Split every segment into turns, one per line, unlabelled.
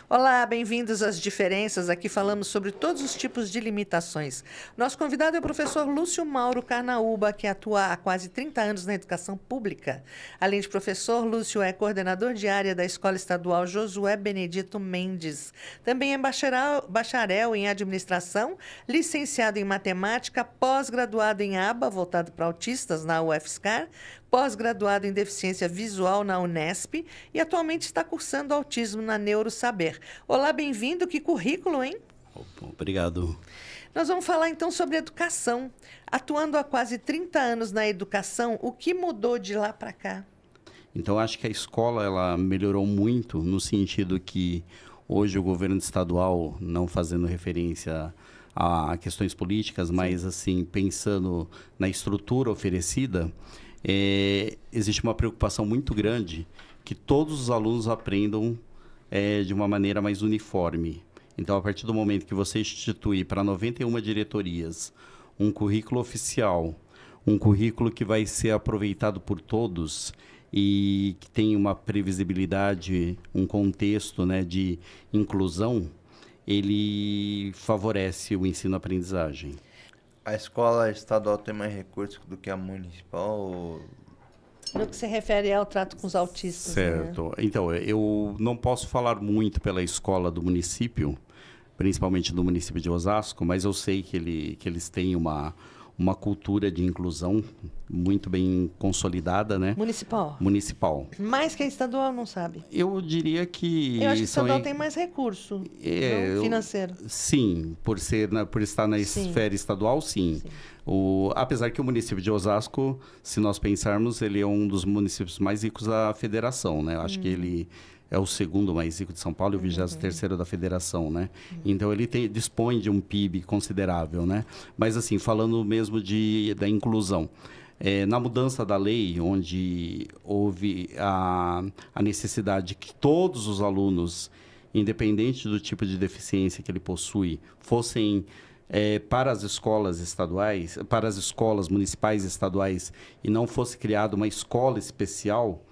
Olá, bem-vindos às Diferenças. Aqui falamos sobre todos os tipos de limitações. Nosso convidado é o professor Lúcio Mauro Carnaúba, que atua há quase 30 anos na educação pública. Além de professor, Lúcio é coordenador de área da Escola Estadual Josué Benedito Mendes. Também é bacharel em administração, licenciado em matemática, pós-graduado em ABA, voltado para autistas, na UFSCar, pós-graduado em deficiência visual na Unesp e atualmente está cursando autismo na Neurosaber. Olá, bem-vindo. Que currículo, hein?
Obrigado.
Nós vamos falar então sobre educação. Atuando há quase 30 anos na educação, o que mudou de lá para cá?
Então, acho que a escola ela melhorou muito no sentido que hoje o governo estadual, não fazendo referência a questões políticas, mas assim, pensando na estrutura oferecida, existe uma preocupação muito grande que todos os alunos aprendam de uma maneira mais uniforme. Então, a partir do momento que você instituir para 91 diretorias um currículo oficial, um currículo que vai ser aproveitado por todos e que tem uma previsibilidade, um contexto, né, de inclusão, ele favorece o ensino-aprendizagem.
A escola estadual tem mais recursos do que a municipal? Ou...
No que se refere ao trato com os autistas.
Certo.
Né?
Então, eu não posso falar muito pela escola do município, principalmente do município de Osasco, mas eu sei que eles têm uma cultura de inclusão muito bem consolidada, né?
Municipal?
Municipal.
Mais que a estadual, não sabe?
Eu diria que...
Eu acho que a estadual tem mais recurso financeiro.
Sim, por estar na esfera estadual, sim. Apesar que o município de Osasco, se nós pensarmos, ele é um dos municípios mais ricos da federação, né? Eu acho que ele é o segundo mais rico de São Paulo e o 23º da federação, né? Então, ele dispõe de um PIB considerável, né? Mas, assim, falando mesmo da inclusão, na mudança da lei, onde houve a necessidade de que todos os alunos, independente do tipo de deficiência que ele possui, fossem para as escolas estaduais, para as escolas municipais e estaduais, e não fosse criada uma escola especial,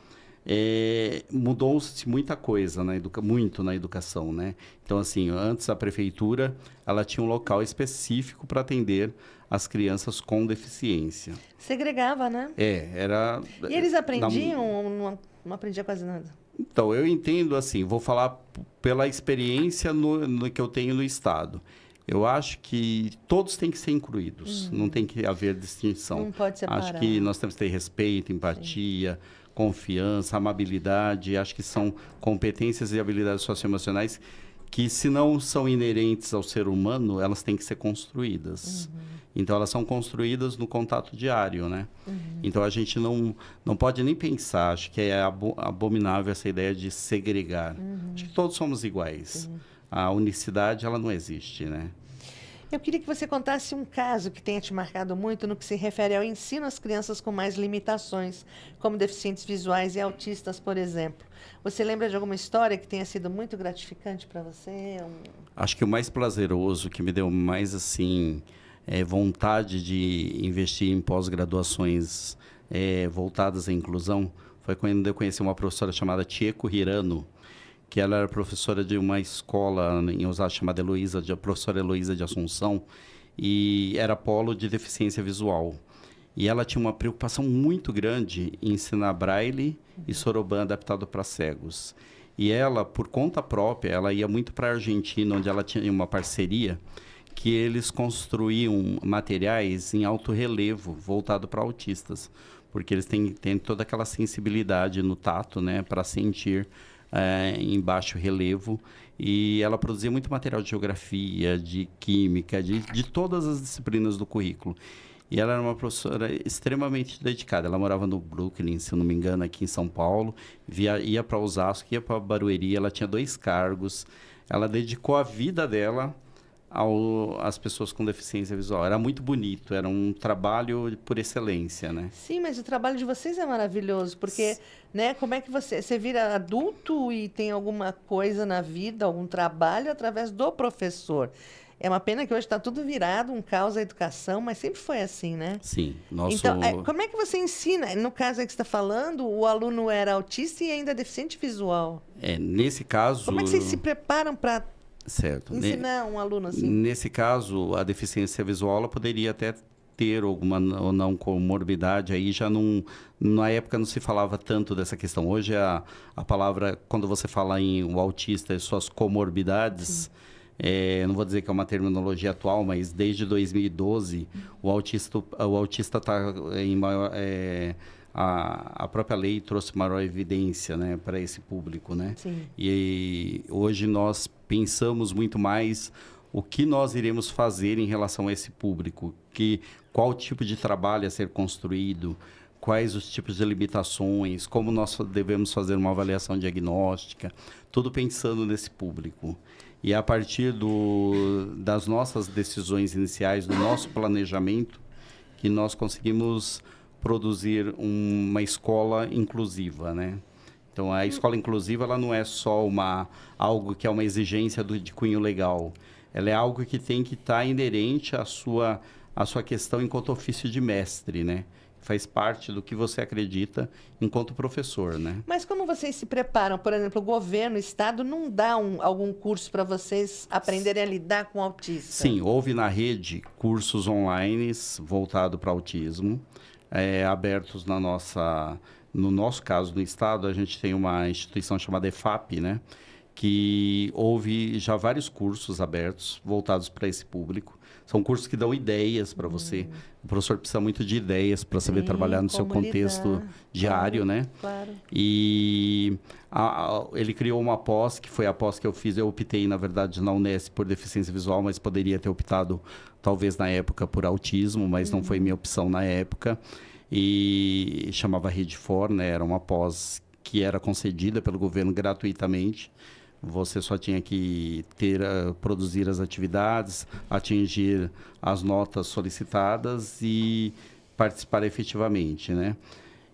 mudou-se muita coisa, muito na educação, né? Então, assim, antes a prefeitura ela tinha um local específico para atender as crianças com deficiência.
Segregava, né?
Era...
E eles aprendiam ou não aprendia quase nada?
Então, eu entendo assim, vou falar pela experiência no que eu tenho no Estado. Eu acho que todos têm que ser incluídos, não tem que haver distinção.
Não pode separar.
Acho que nós temos que ter respeito, empatia, confiança, amabilidade. Acho que são competências e habilidades socioemocionais que, se não são inerentes ao ser humano, elas têm que ser construídas. Então, elas são construídas no contato diário, né? Então, a gente não pode nem pensar, acho que é abominável essa ideia de segregar. Acho que todos somos iguais. A unicidade, ela não existe, né?
Eu queria que você contasse um caso que tenha te marcado muito no que se refere ao ensino às crianças com mais limitações, como deficientes visuais e autistas, por exemplo. Você lembra de alguma história que tenha sido muito gratificante para você?
Acho que o mais prazeroso, que me deu mais, assim, vontade de investir em pós-graduações voltadas à inclusão, foi quando eu conheci uma professora chamada Tieco Hirano, que ela era professora de uma escola em Osasco chamada professora Heloísa de Assunção, e era polo de deficiência visual. E ela tinha uma preocupação muito grande em ensinar braille e soroban adaptado para cegos. E ela, por conta própria, ela ia muito para a Argentina, onde ela tinha uma parceria, que eles construíam materiais em alto relevo, voltado para autistas, porque eles têm toda aquela sensibilidade no tato, né, para sentir em baixo relevo, e ela produzia muito material de geografia, de química, de todas as disciplinas do currículo. E ela era uma professora extremamente dedicada. Ela morava no Brooklyn, se eu não me engano, aqui em São Paulo, ia para Osasco, ia para Barueri, ela tinha 2 cargos. Ela dedicou a vida dela às pessoas com deficiência visual. Era muito bonito, era um trabalho por excelência, né?
Sim, mas o trabalho de vocês é maravilhoso, porque, né, como é que você vira adulto e tem alguma coisa na vida, algum trabalho através do professor? É uma pena que hoje está tudo virado, um caos a educação, mas sempre foi assim, né?
Sim.
Então, como é que você ensina? No caso aí que você está falando, o aluno era autista e ainda deficiente visual.
Nesse caso...
Como é que vocês se preparam para
ensinar
um aluno assim?
Nesse caso, a deficiência visual ela poderia até ter alguma ou não comorbidade, aí já não... Na época não se falava tanto dessa questão. Hoje a palavra, quando você fala em o autista e suas comorbidades... não vou dizer que é uma terminologia atual, mas desde 2012 o autista está em maior... a própria lei trouxe maior evidência, né, para esse público, né?
Sim.
E hoje nós pensamos muito mais o que nós iremos fazer em relação a esse público, qual tipo de trabalho a ser construído, quais os tipos de limitações, como nós devemos fazer uma avaliação diagnóstica, tudo pensando nesse público. E a partir das nossas decisões iniciais, do nosso planejamento, que nós conseguimos produzir uma escola inclusiva, né? Então, a escola inclusiva ela não é só algo que é uma exigência de cunho legal. Ela é algo que tem que estar inerente à sua questão enquanto ofício de mestre, né? Faz parte do que você acredita enquanto professor, né?
Mas como vocês se preparam? Por exemplo, o governo, o Estado, não dá algum curso para vocês aprenderem a lidar com o autista?
Sim, houve na rede cursos online voltados para autismo, abertos no nosso caso, no Estado, a gente tem uma instituição chamada EFAP, né? Que houve já vários cursos abertos voltados para esse público. São cursos que dão ideias para você. O professor precisa muito de ideias para saber trabalhar no seu contexto diário, né?
Claro.
E ele criou uma pós, que foi a pós que eu fiz. Eu optei, na verdade, na Unesp por deficiência visual, mas poderia ter optado, talvez, na época, por autismo, mas não foi minha opção na época. E chamava Rede For, né? Era uma pós que era concedida pelo governo gratuitamente. Você só tinha que produzir as atividades, atingir as notas solicitadas e participar efetivamente, né?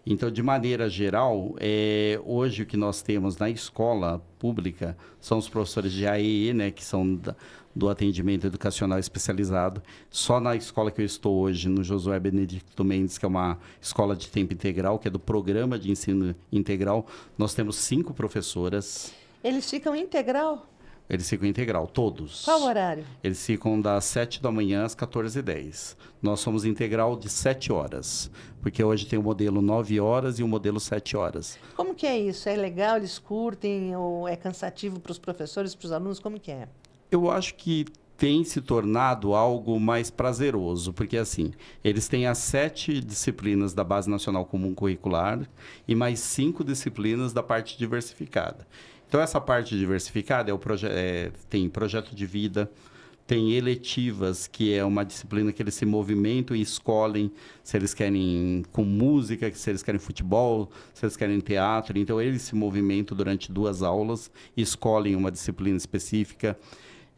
Então, de maneira geral, hoje o que nós temos na escola pública são os professores de AEE, né, que são do atendimento educacional especializado. Só na escola que eu estou hoje, no Josué Benedicto Mendes, que é uma escola de tempo integral, que é do programa de ensino integral, nós temos 5 professoras.
Eles ficam integral?
Eles ficam integral, todos.
Qual horário?
Eles ficam das 7 da manhã às 14h10. Nós somos integral de 7 horas, porque hoje tem o modelo 9 horas e o modelo 7 horas.
Como que é isso? É legal? Eles curtem? Ou é cansativo para os professores, para os alunos? Como que é?
Eu acho que tem se tornado algo mais prazeroso, porque assim, eles têm as 7 disciplinas da Base Nacional Comum Curricular e mais 5 disciplinas da parte diversificada. Então, essa parte diversificada tem projeto de vida, tem eletivas, que é uma disciplina que eles se movimentam e escolhem se eles querem com música, se eles querem futebol, se eles querem teatro. Então, eles se movimentam durante 2 aulas e escolhem uma disciplina específica.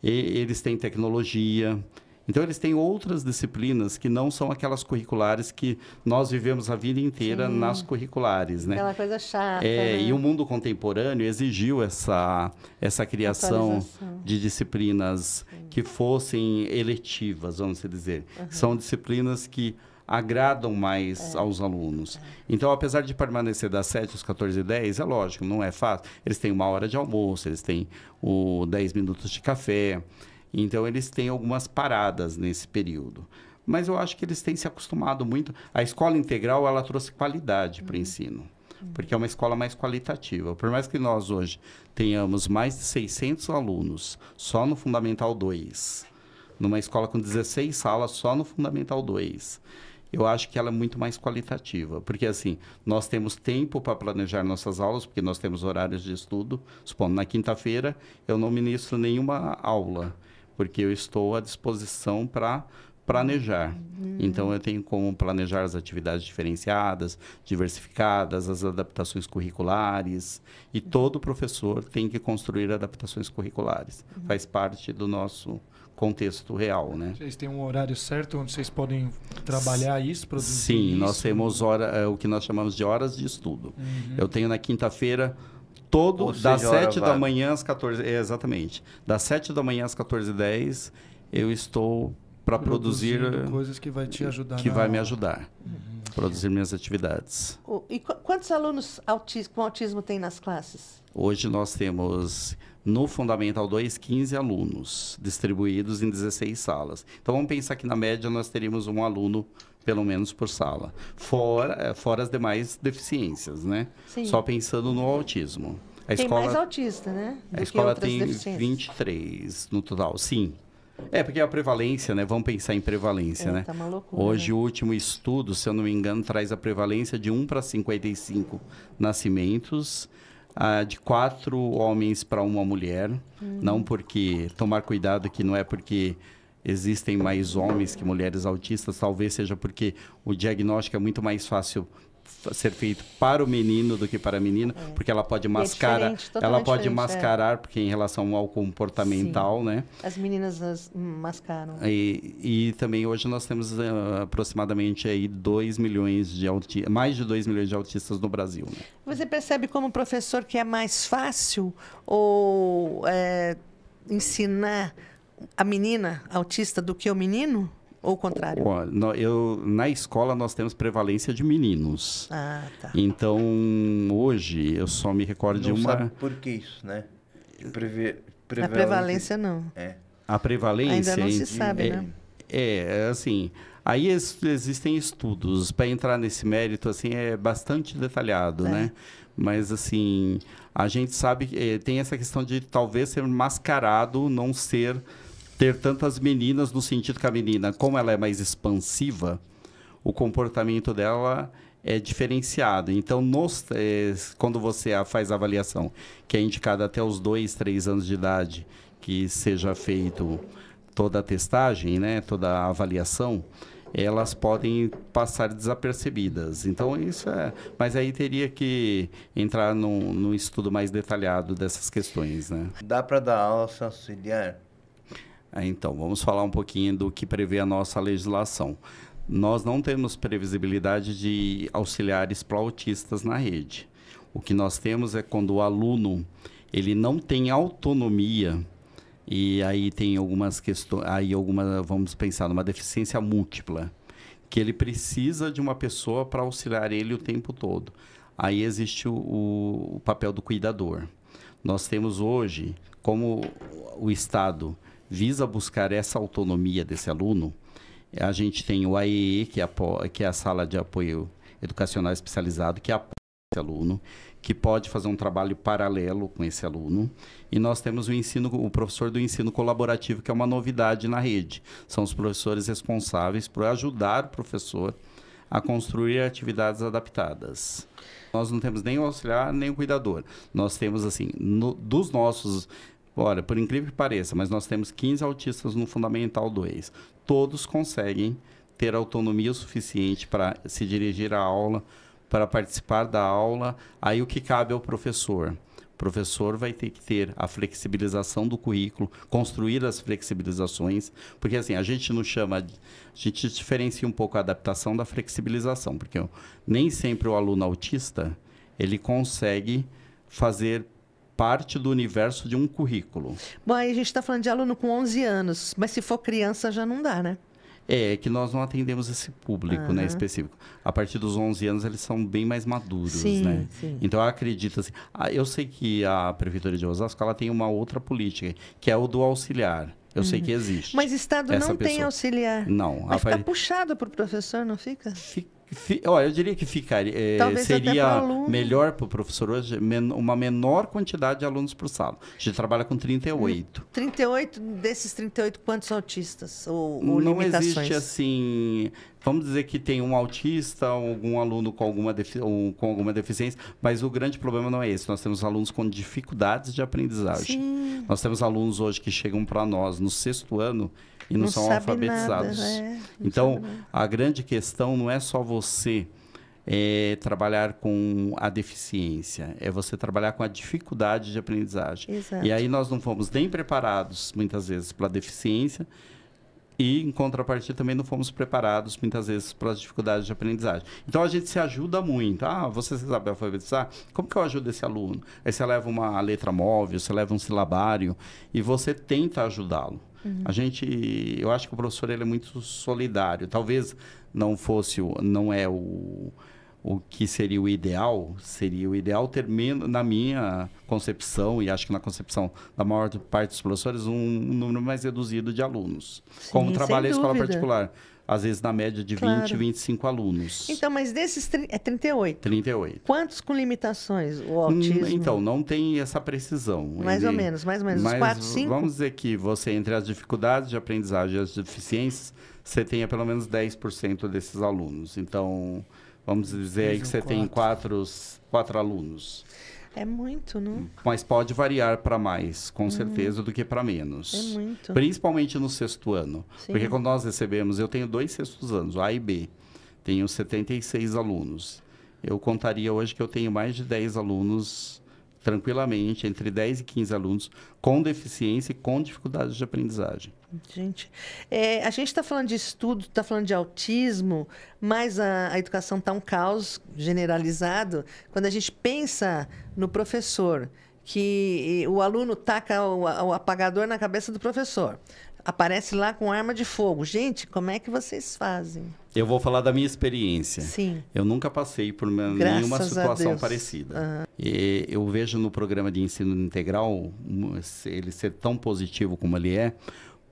E eles têm tecnologia. Então, eles têm outras disciplinas que não são aquelas curriculares que nós vivemos a vida inteira nas curriculares, né?
Aquela coisa chata, né?
E o mundo contemporâneo exigiu essa criação de disciplinas que fossem eletivas, vamos dizer. São disciplinas que agradam mais aos alunos. Então, apesar de permanecer das 7 às 14h10, é lógico, não é fácil. Eles têm 1 hora de almoço, eles têm 10 minutos de café. Então, eles têm algumas paradas nesse período. Mas eu acho que eles têm se acostumado muito. A escola integral, ela trouxe qualidade para o ensino, porque é uma escola mais qualitativa. Por mais que nós hoje tenhamos mais de 600 alunos só no Fundamental 2, numa escola com 16 salas só no Fundamental 2, eu acho que ela é muito mais qualitativa. Porque, assim, nós temos tempo para planejar nossas aulas, porque nós temos horários de estudo. Supondo, na quinta-feira, eu não ministro nenhuma aula, porque eu estou à disposição para planejar. Então, eu tenho como planejar as atividades diferenciadas, diversificadas, as adaptações curriculares. E todo professor tem que construir adaptações curriculares. Faz parte do nosso contexto real, né?
Vocês têm um horário certo onde vocês podem trabalhar isso, produzir
Sim,
isso?
nós temos o que nós chamamos de horas de estudo. Eu tenho na quinta-feira
Ou
das
seja, hora
7 da
vaga.
manhã às 14... exatamente. Das 7 da manhã às 14h10, eu estou para produzir...
Produzindo coisas que vai te ajudar.
que
na
vai me
aula.
ajudar. Produzir minhas atividades.
E quantos alunos com autismo tem nas classes?
Hoje nós temos, no Fundamental 2, 15 alunos, distribuídos em 16 salas. Então, vamos pensar que, na média, nós teríamos um aluno, pelo menos, por sala. Fora as demais deficiências, né?
Sim.
Só pensando no autismo.
Tem mais autista, né?
A escola tem 23 no total, sim. Porque a prevalência, né? Vamos pensar em prevalência, né?
Tá uma loucura,
Hoje,
né?
o último estudo, se eu não me engano, traz a prevalência de 1 para 55 nascimentos, de 4 homens para uma mulher. Não porque... Tomar cuidado que não é porque existem mais homens que mulheres autistas, talvez seja porque o diagnóstico é muito mais fácil ser feito para o menino do que para a menina, porque ela pode mascarar, ela pode mascarar, porque em relação ao comportamental, né?
As meninas mascaram.
E também hoje nós temos aproximadamente aí 2 milhões de mais de 2 milhões de autistas no Brasil, né?
Você percebe como professor que é mais fácil ou ensinar a menina autista do que o menino? Ou o contrário?
Na escola nós temos prevalência de meninos.
Ah, tá.
Então, hoje, eu só me recordo de uma...
Sabe por que isso, né?
A prevalência não.
A prevalência...
Ainda não se sabe, né?
Assim... Aí existem estudos. Para entrar nesse mérito, assim, é bastante detalhado, né? Mas, assim, a gente sabe que tem essa questão de talvez ser mascarado, não ter tantas meninas, no sentido que a menina, como ela é mais expansiva, o comportamento dela é diferenciado. Então, quando você faz a avaliação, que é indicada até os 2, 3 anos de idade, que seja feito toda a testagem, né, toda a avaliação, elas podem passar desapercebidas. Então, isso é... Mas aí teria que entrar num estudo mais detalhado dessas questões, né?
Dá para dar aula sem auxiliar?
Então, vamos falar um pouquinho do que prevê a nossa legislação. Nós não temos previsibilidade de auxiliares para autistas na rede. O que nós temos é quando o aluno ele não tem autonomia, e aí tem algumas questões, vamos pensar numa deficiência múltipla, que ele precisa de uma pessoa para auxiliar ele o tempo todo. Aí existe o papel do cuidador. Nós temos hoje, como o Estado visa buscar essa autonomia desse aluno, a gente tem o AEE, que é a Sala de Apoio Educacional Especializado, que apoia esse aluno, que pode fazer um trabalho paralelo com esse aluno. E nós temos o professor do ensino colaborativo, que é uma novidade na rede. São os professores responsáveis por ajudar o professor a construir atividades adaptadas. Nós não temos nem o auxiliar, nem o cuidador. Nós temos, assim, dos nossos... Olha, por incrível que pareça, mas nós temos 15 autistas no Fundamental 2. Todos conseguem ter autonomia o suficiente para se dirigir à aula, para participar da aula. Aí o que cabe ao professor? O professor vai ter que ter a flexibilização do currículo, construir as flexibilizações, porque assim, a gente não chama... A gente diferencia um pouco a adaptação da flexibilização, porque nem sempre o aluno autista, ele consegue fazer parte do universo de um currículo.
Bom, aí a gente está falando de aluno com 11 anos, mas se for criança já não dá, né?
É que nós não atendemos esse público, né, específico. A partir dos 11 anos, eles são bem mais maduros, né?
Sim.
Então, eu acredito assim... eu sei que a Prefeitura de Osasco, ela tem uma outra política, que é o do auxiliar. Eu sei que existe.
Mas Estado não tem auxiliar.
Não.
Vai ficar puxado para o professor, não fica?
Olha, eu diria que ficaria, seria melhor para o professor hoje uma menor quantidade de alunos por sala. A gente trabalha com 38.
38, desses 38, quantos autistas ou
não
limitações?
Existe assim... Vamos dizer que tem um autista, algum aluno com alguma deficiência, mas o grande problema não é esse. Nós temos alunos com dificuldades de aprendizagem.
Sim.
Nós temos alunos hoje que chegam para nós no 6º ano e não são
sabe
alfabetizados.
nada, não
Então,
sabe nada.
a grande questão não é só você trabalhar com a deficiência, é você trabalhar com a dificuldade de aprendizagem.
Exato.
E aí nós não fomos nem preparados, muitas vezes, para a deficiência, e, em contrapartida, também não fomos preparados, muitas vezes, para as dificuldades de aprendizagem. Então, a gente se ajuda muito. Você sabe alfabetizar? Como que eu ajudo esse aluno? Aí você leva uma letra móvel, você leva um silabário, e você tenta ajudá-lo. Eu acho que o professor ele é muito solidário. Talvez não é o que seria o ideal ter menos, na minha concepção, e acho que na concepção da maior parte dos professores, um número mais reduzido de alunos.
Sim,
Como trabalha a
sem
escola
dúvida.
particular. Às vezes, na média de 20, 25 alunos.
Então, mas desses é 38.
38.
Quantos com limitações? O autismo?
Então, não tem essa precisão.
Mais ou menos. Os 4, 5?
Vamos dizer que você, entre as dificuldades de aprendizagem e as deficiências, você tenha pelo menos 10% desses alunos. Então, vamos dizer aí que você tem 4 alunos.
É muito, não?
Mas pode variar para mais, com certeza, do que para menos.
É muito.
Principalmente no 6º ano.
Sim.
Porque quando nós recebemos, eu tenho 2 6º anos, A e B. Tenho 76 alunos. Eu contaria hoje que eu tenho mais de 10 alunos, tranquilamente, entre 10 e 15 alunos, com deficiência e com dificuldades de aprendizagem.
Gente, a gente está falando de estudo, está falando de autismo, mas a educação está um caos generalizado. Quando a gente pensa no professor, que o aluno taca o apagador na cabeça do professor, aparece lá com arma de fogo. Gente, como é que vocês fazem?
Eu vou falar da minha experiência.
Sim.
Eu nunca passei por nenhuma
Graças a
situação
Deus.
parecida. E eu vejo no programa de ensino integral ele ser tão positivo como ele é,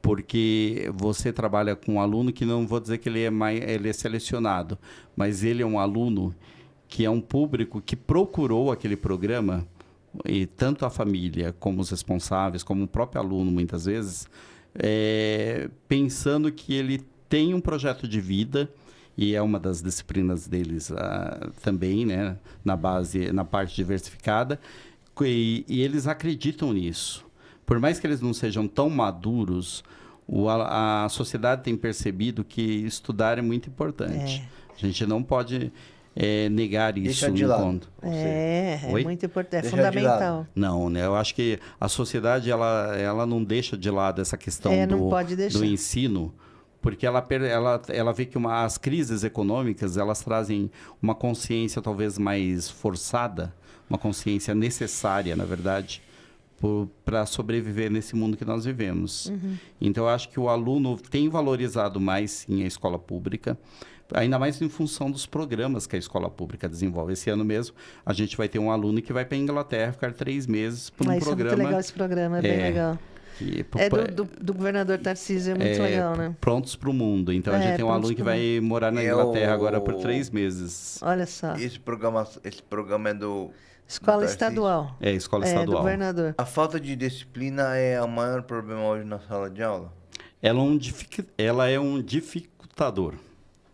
porque você trabalha com um aluno que não vou dizer que ele é selecionado, mas ele é um aluno que é um público que procurou aquele programa, e tanto a família como os responsáveis, como o próprio aluno, muitas vezes, pensando que ele tem um projeto de vida, e é uma das disciplinas deles também, né, na parte diversificada, e eles acreditam nisso. Por mais que eles não sejam tão maduros, a sociedade tem percebido que estudar é muito importante. A gente não pode negar isso
de
no
lado.
ponto.
É
Oi?
muito importante, é
Deixar de
fundamental.
Não, né? Eu acho que a sociedade ela não deixa de lado essa questão
não pode deixar.
do ensino, porque ela vê que as crises econômicas elas trazem uma consciência talvez mais forçada, uma consciência necessária, na verdade, para sobreviver nesse mundo que nós vivemos. Então, eu acho que o aluno tem valorizado mais, sim, a escola pública, ainda mais em função dos programas que a escola pública desenvolve. Esse ano mesmo, a gente vai ter um aluno que vai para a Inglaterra ficar 3 meses por um
Isso
programa.
é muito legal esse programa, é bem legal. Do governador Tarcísio, é muito legal, né?
Prontos para o mundo. Então, a gente tem um aluno que vai morar na Inglaterra agora por 3 meses.
Olha só.
Esse programa é do...
Escola
do
estadual.
Escola
do
estadual.
governador.
A falta de disciplina é o maior problema hoje na sala de aula?
Ela é um dificultador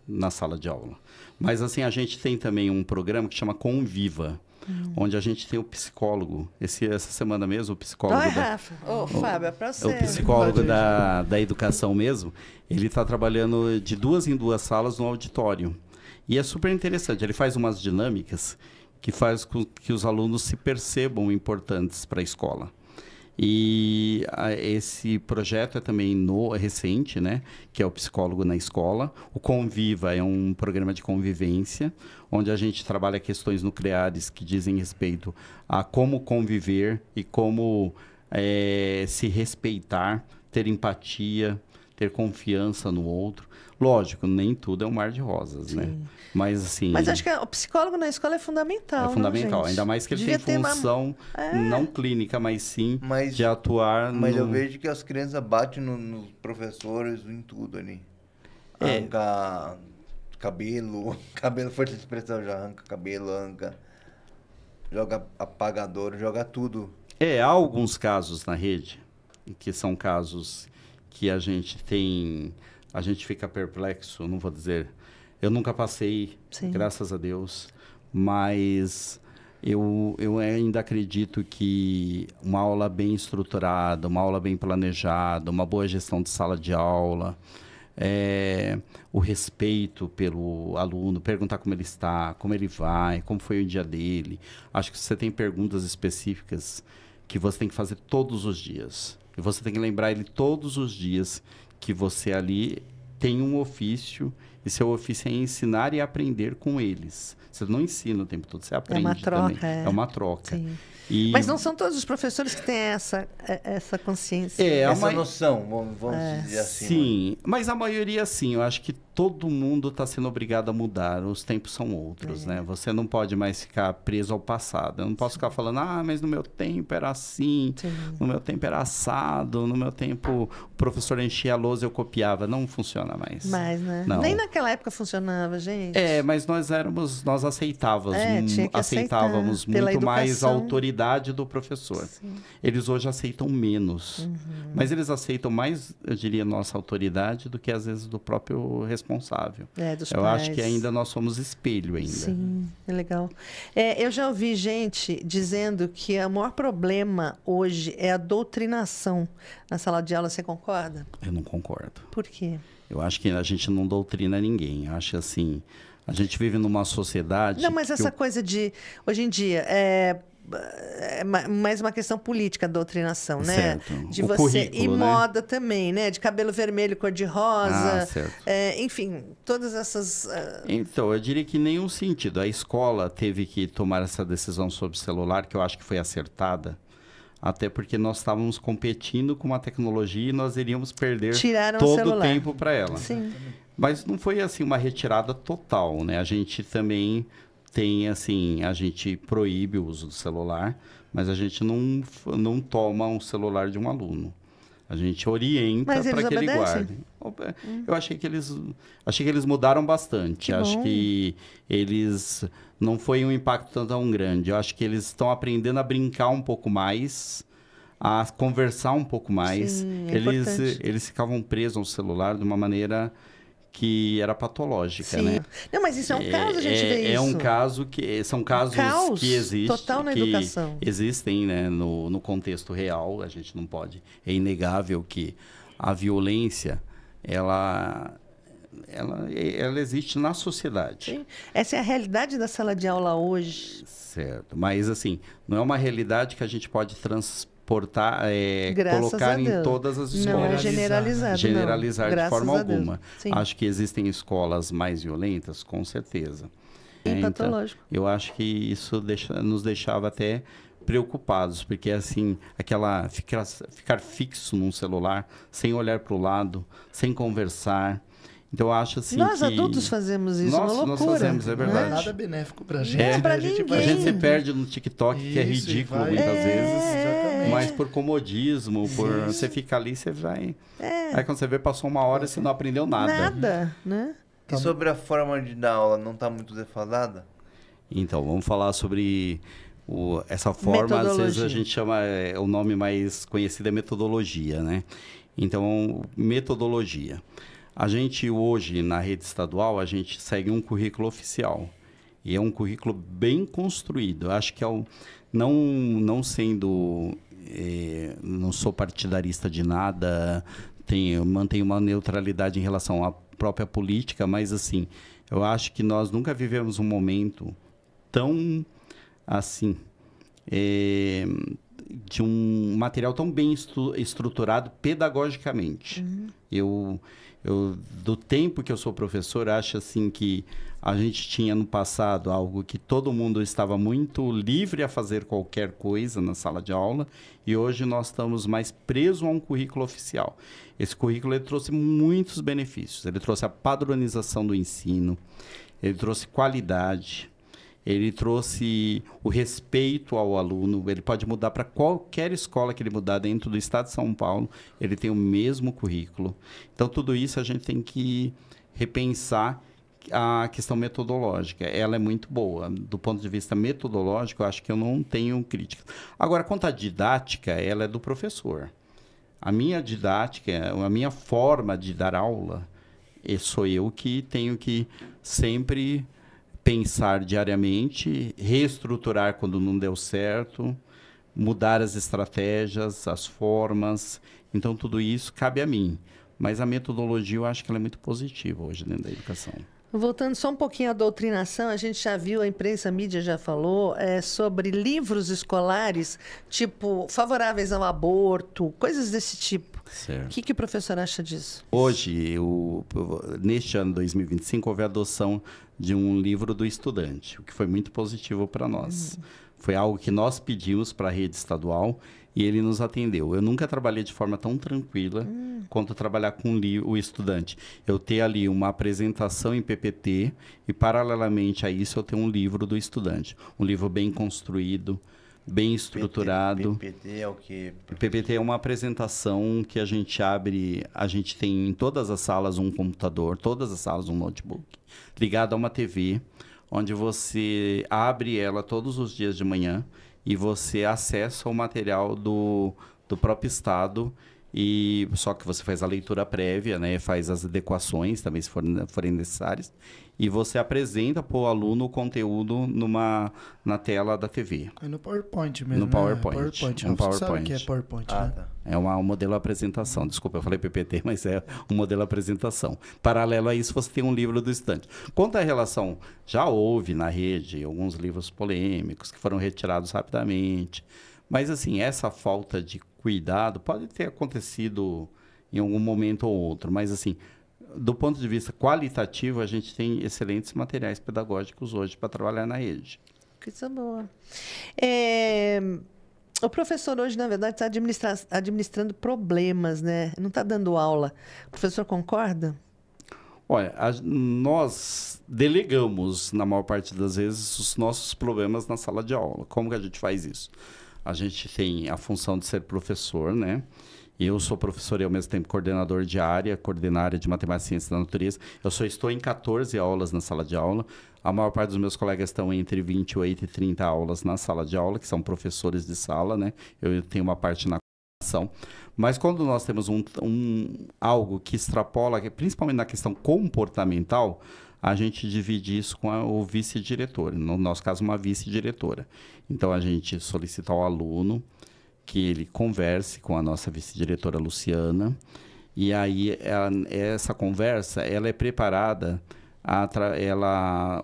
na sala de aula. Mas, assim, a gente tem também um programa que chama Conviva, onde a gente tem o psicólogo. Essa semana mesmo, o psicólogo...
Rafa. Fábio, é para você.
O psicólogo da educação mesmo, ele está trabalhando de 2 em 2 salas no auditório. E é super interessante. Ele faz umas dinâmicas que faz com que os alunos se percebam importantes para a escola. E esse projeto é também recente, né? Que é o Psicólogo na Escola. O Conviva é um programa de convivência, onde a gente trabalha questões nucleares que dizem respeito a como conviver e como se respeitar, ter empatia, ter confiança no outro. Lógico, nem tudo é um mar de rosas, né? Mas assim...
Mas acho que o psicólogo na escola é fundamental,
É fundamental,
gente?
ainda mais que ele
Devia
tem
ter
função não clínica, mas sim de atuar
Mas eu vejo que as crianças batem nos professores em tudo ali. Arranca cabelo, força de expressão, já arranca cabelo, joga apagador, joga tudo.
Há alguns casos na rede, que são casos que a gente fica perplexo, não vou dizer... Eu nunca passei, graças a Deus, mas Eu ainda acredito que uma aula bem estruturada, uma aula bem planejada, uma boa gestão de sala de aula, o respeito pelo aluno, perguntar como ele está, como ele vai, como foi o dia dele. Acho que você tem perguntas específicas que você tem que fazer todos os dias. E você tem que lembrar ele todos os dias que você ali tem um ofício, e seu ofício é ensinar e aprender com eles. Você não ensina o tempo todo, você aprende
uma troca,
também. É uma troca.
Sim.
E...
Mas não são todos os professores que têm essa consciência.
Essa noção, vamos dizer assim.
Sim, mas a maioria sim. Eu acho que todo mundo está sendo obrigado a mudar. Os tempos são outros, né? Você não pode mais ficar preso ao passado. Eu não posso ficar falando, mas no meu tempo era assim, no meu tempo era assado, no meu tempo o professor enchia a lousa e eu copiava. Não funciona mais.
Mas, né?
Não.
Nem naquela época funcionava, gente.
Mas nós aceitávamos,
tinha que
aceitávamos
aceitar, pela
muito mais a
educação.
Autoridade do professor.
Sim.
Eles hoje aceitam menos, mas eles aceitam mais, eu diria, nossa autoridade do que às vezes do próprio responsável.
Dos
eu
pais.
acho que ainda nós somos espelho ainda.
Sim, é legal. Eu já ouvi gente dizendo que o maior problema hoje é a doutrinação na sala de aula. Você concorda?
Eu não concordo.
Por quê?
Eu acho que a gente não doutrina ninguém. Eu acho assim, a gente vive numa sociedade...
Não, mas essa coisa de... Hoje em dia, é mais uma questão política, a doutrinação, né?
Certo.
De
O
você...
currículo,
E
né?
moda também, né? De cabelo vermelho, cor-de-rosa.
Certo.
Enfim, todas essas...
Então, eu diria que em nenhum sentido. A escola teve que tomar essa decisão sobre o celular, que eu acho que foi acertada, até porque nós estávamos competindo com uma tecnologia e nós iríamos perder todo o tempo para ela.
Sim.
Mas não foi assim uma retirada total, né? A gente também tem, assim, a gente proíbe o uso do celular, mas a gente não toma um celular de um aluno. A gente orienta para que ele guarde. Eu achei que eles mudaram bastante. Acho que eles não foi um impacto tão grande. Eu acho que eles estão aprendendo a brincar um pouco mais, a conversar um pouco mais.
Sim,
eles ficavam presos ao celular de uma maneira que era patológica, né?
Não, mas isso é um caso, a gente vê isso.
É um caso que... São casos que existem.
Total na educação.
Existem, né, no contexto real. A gente não pode... É inegável que a violência, ela existe na sociedade.
Sim. Essa é a realidade da sala de aula hoje.
Certo. Mas, assim, não é uma realidade que a gente pode transportar, colocar em todas as escolas.
Não é generalizado.
Generalizar de forma alguma.
Sim.
Acho que existem escolas mais violentas, com certeza.
Patológico.
Então, eu acho que isso nos deixava até preocupados, porque assim, ficar fixo num celular, sem olhar para o lado, sem conversar. Então, eu acho assim
nós adultos fazemos isso, uma loucura.
Nós fazemos, é verdade.
Não é nada benéfico pra gente.
Pra
a gente se perde no TikTok, que é ridículo muitas vezes.
Exatamente.
Mas por comodismo, você fica ali, você vai... Aí quando você vê, passou uma hora e você não aprendeu nada.
Nada, né?
E sobre a forma de dar aula, não está muito defasada?
Então, vamos falar sobre essa forma. Às vezes a gente chama, o nome mais conhecido é metodologia, né? Então, metodologia. A gente hoje, na rede estadual, a gente segue um currículo oficial. E é um currículo bem construído. Eu acho que não sendo... não sou partidarista de nada, mantenho uma neutralidade em relação à própria política, mas assim, eu acho que nós nunca vivemos um momento tão assim, de um material tão bem estruturado pedagogicamente. Eu, do tempo que eu sou professor, acho assim que a gente tinha no passado algo que todo mundo estava muito livre a fazer qualquer coisa na sala de aula, e hoje nós estamos mais presos a um currículo oficial. Esse currículo ele trouxe muitos benefícios. Ele trouxe a padronização do ensino, ele trouxe qualidade, ele trouxe o respeito ao aluno. Ele pode mudar para qualquer escola que ele mudar dentro do estado de São Paulo, ele tem o mesmo currículo. Então, tudo isso a gente tem que repensar a questão metodológica. Ela é muito boa. Do ponto de vista metodológico, eu acho que eu não tenho crítica. Agora, quanto à didática, ela é do professor. A minha didática, a minha forma de dar aula, sou eu que tenho que sempre pensar diariamente, reestruturar quando não deu certo, mudar as estratégias, as formas. Então, tudo isso cabe a mim. Mas a metodologia, eu acho que ela é muito positiva hoje dentro da educação.
Voltando só um pouquinho à doutrinação, a gente já viu, a imprensa, a mídia já falou, sobre livros escolares, tipo, favoráveis ao aborto, coisas desse tipo.
Certo.
O que o professor acha disso?
Hoje, neste ano 2025, houve a adoção de um livro do estudante, o que foi muito positivo para nós. Foi algo que nós pedimos para a rede estadual e ele nos atendeu. Eu nunca trabalhei de forma tão tranquila quanto trabalhar com o estudante. Eu ter ali uma apresentação em PPT e, paralelamente a isso, eu ter um livro do estudante. Um livro bem construído, bem estruturado.
PPT é o quê?
PPT é uma apresentação que a gente abre, a gente tem em todas as salas um computador, todas as salas um notebook, ligado a uma TV, onde você abre ela todos os dias de manhã e você acessa o material do próprio estado, e só que você faz a leitura prévia, né, faz as adequações também se forem necessárias, e você apresenta para o aluno o conteúdo na tela da TV.
É no PowerPoint mesmo.
No PowerPoint.
PowerPoint.
Um PowerPoint.
Sabe o que é PowerPoint, né?
Tá.
É um modelo apresentação. Desculpa, eu falei PPT, mas é um modelo apresentação. Paralelo a isso, você tem um livro do estudante. Quanto à relação, já houve na rede alguns livros polêmicos que foram retirados rapidamente. Mas, assim, essa falta de cuidado pode ter acontecido em algum momento ou outro. Mas, assim, do ponto de vista qualitativo, a gente tem excelentes materiais pedagógicos hoje para trabalhar na rede.
Coisa boa. O professor hoje, na verdade, está administrando problemas, né? Não está dando aula. O professor concorda?
Olha, nós delegamos, na maior parte das vezes, os nossos problemas na sala de aula. Como que a gente faz isso? A gente tem a função de ser professor, né? Eu sou professor e, ao mesmo tempo, coordenador de área, coordeno a área de Matemática e Ciências da Natureza. Eu estou em 14 aulas na sala de aula. A maior parte dos meus colegas estão entre 28 e 30 aulas na sala de aula, que são professores de sala, né? Eu tenho uma parte na coordenação. Mas quando nós temos algo que extrapola, principalmente na questão comportamental, a gente divide isso com o vice-diretor. No nosso caso, uma vice-diretora. Então, a gente solicita ao aluno que ele converse com a nossa vice-diretora Luciana, e aí essa conversa ela é preparada, ela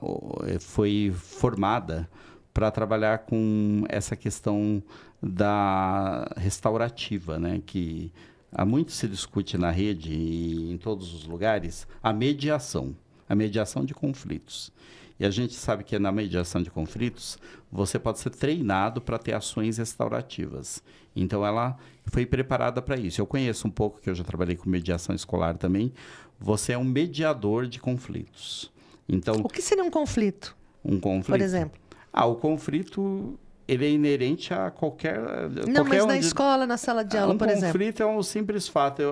foi formada para trabalhar com essa questão da restaurativa, né? Que há muito se discute na rede e em todos os lugares, a mediação de conflitos. E a gente sabe que na mediação de conflitos, você pode ser treinado para ter ações restaurativas. Então, ela foi preparada para isso. Eu conheço um pouco, que eu já trabalhei com mediação escolar também. Você é um mediador de conflitos. Então,
o que seria um conflito?
Um conflito?
Por exemplo?
O conflito, ele é inerente a qualquer...
Não, mas na escola, na sala de aula, por exemplo.
Um conflito é um simples fato.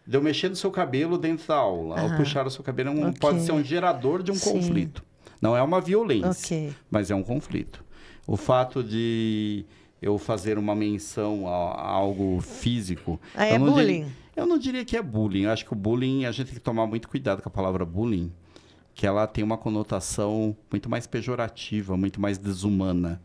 De eu mexer no seu cabelo dentro da aula, ou puxar o seu cabelo, pode ser um gerador de um conflito. Não é uma violência, mas é um conflito. O fato de eu fazer uma menção a algo físico...
é bullying?
Eu não diria que é bullying. Eu acho que o bullying, a gente tem que tomar muito cuidado com a palavra bullying, que ela tem uma conotação muito mais pejorativa, muito mais desumana.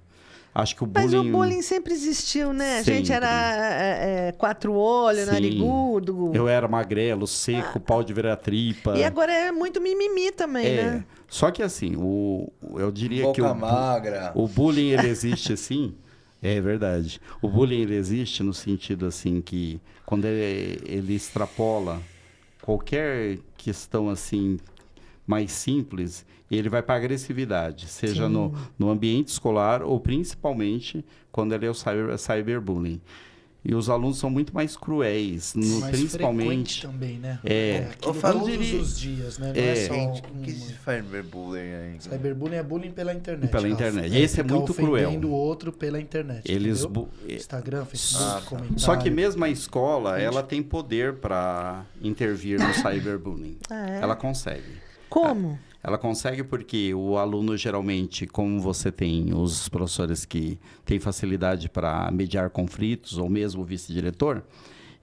Acho que o bullying...
Mas o bullying sempre existiu, né?
Sempre.
A gente era quatro olhos, narigudo.
Eu era magrelo, seco, pau de tripa.
E agora é muito mimimi também, né?
Só que assim, eu diria que
Boca magra.
O bullying, ele existe assim... É verdade. O bullying, ele existe no sentido assim que quando ele extrapola qualquer questão assim mais simples, ele vai para a agressividade, seja no ambiente escolar ou principalmente quando ele é o cyberbullying. E os alunos são muito mais cruéis, principalmente
também, né?
Todos
os dias, né? Não é só
o que se faz cyberbullying aí?
Cyberbullying é bullying pela internet.
Pela internet. E esse é muito cruel.
Ofendendo o outro pela internet. Instagram, Facebook, comentário.
Só que mesmo a escola, ela tem poder para intervir no cyberbullying. Ela consegue.
Como?
Ela consegue porque o aluno, geralmente, como você tem os professores que têm facilidade para mediar conflitos, ou mesmo o vice-diretor,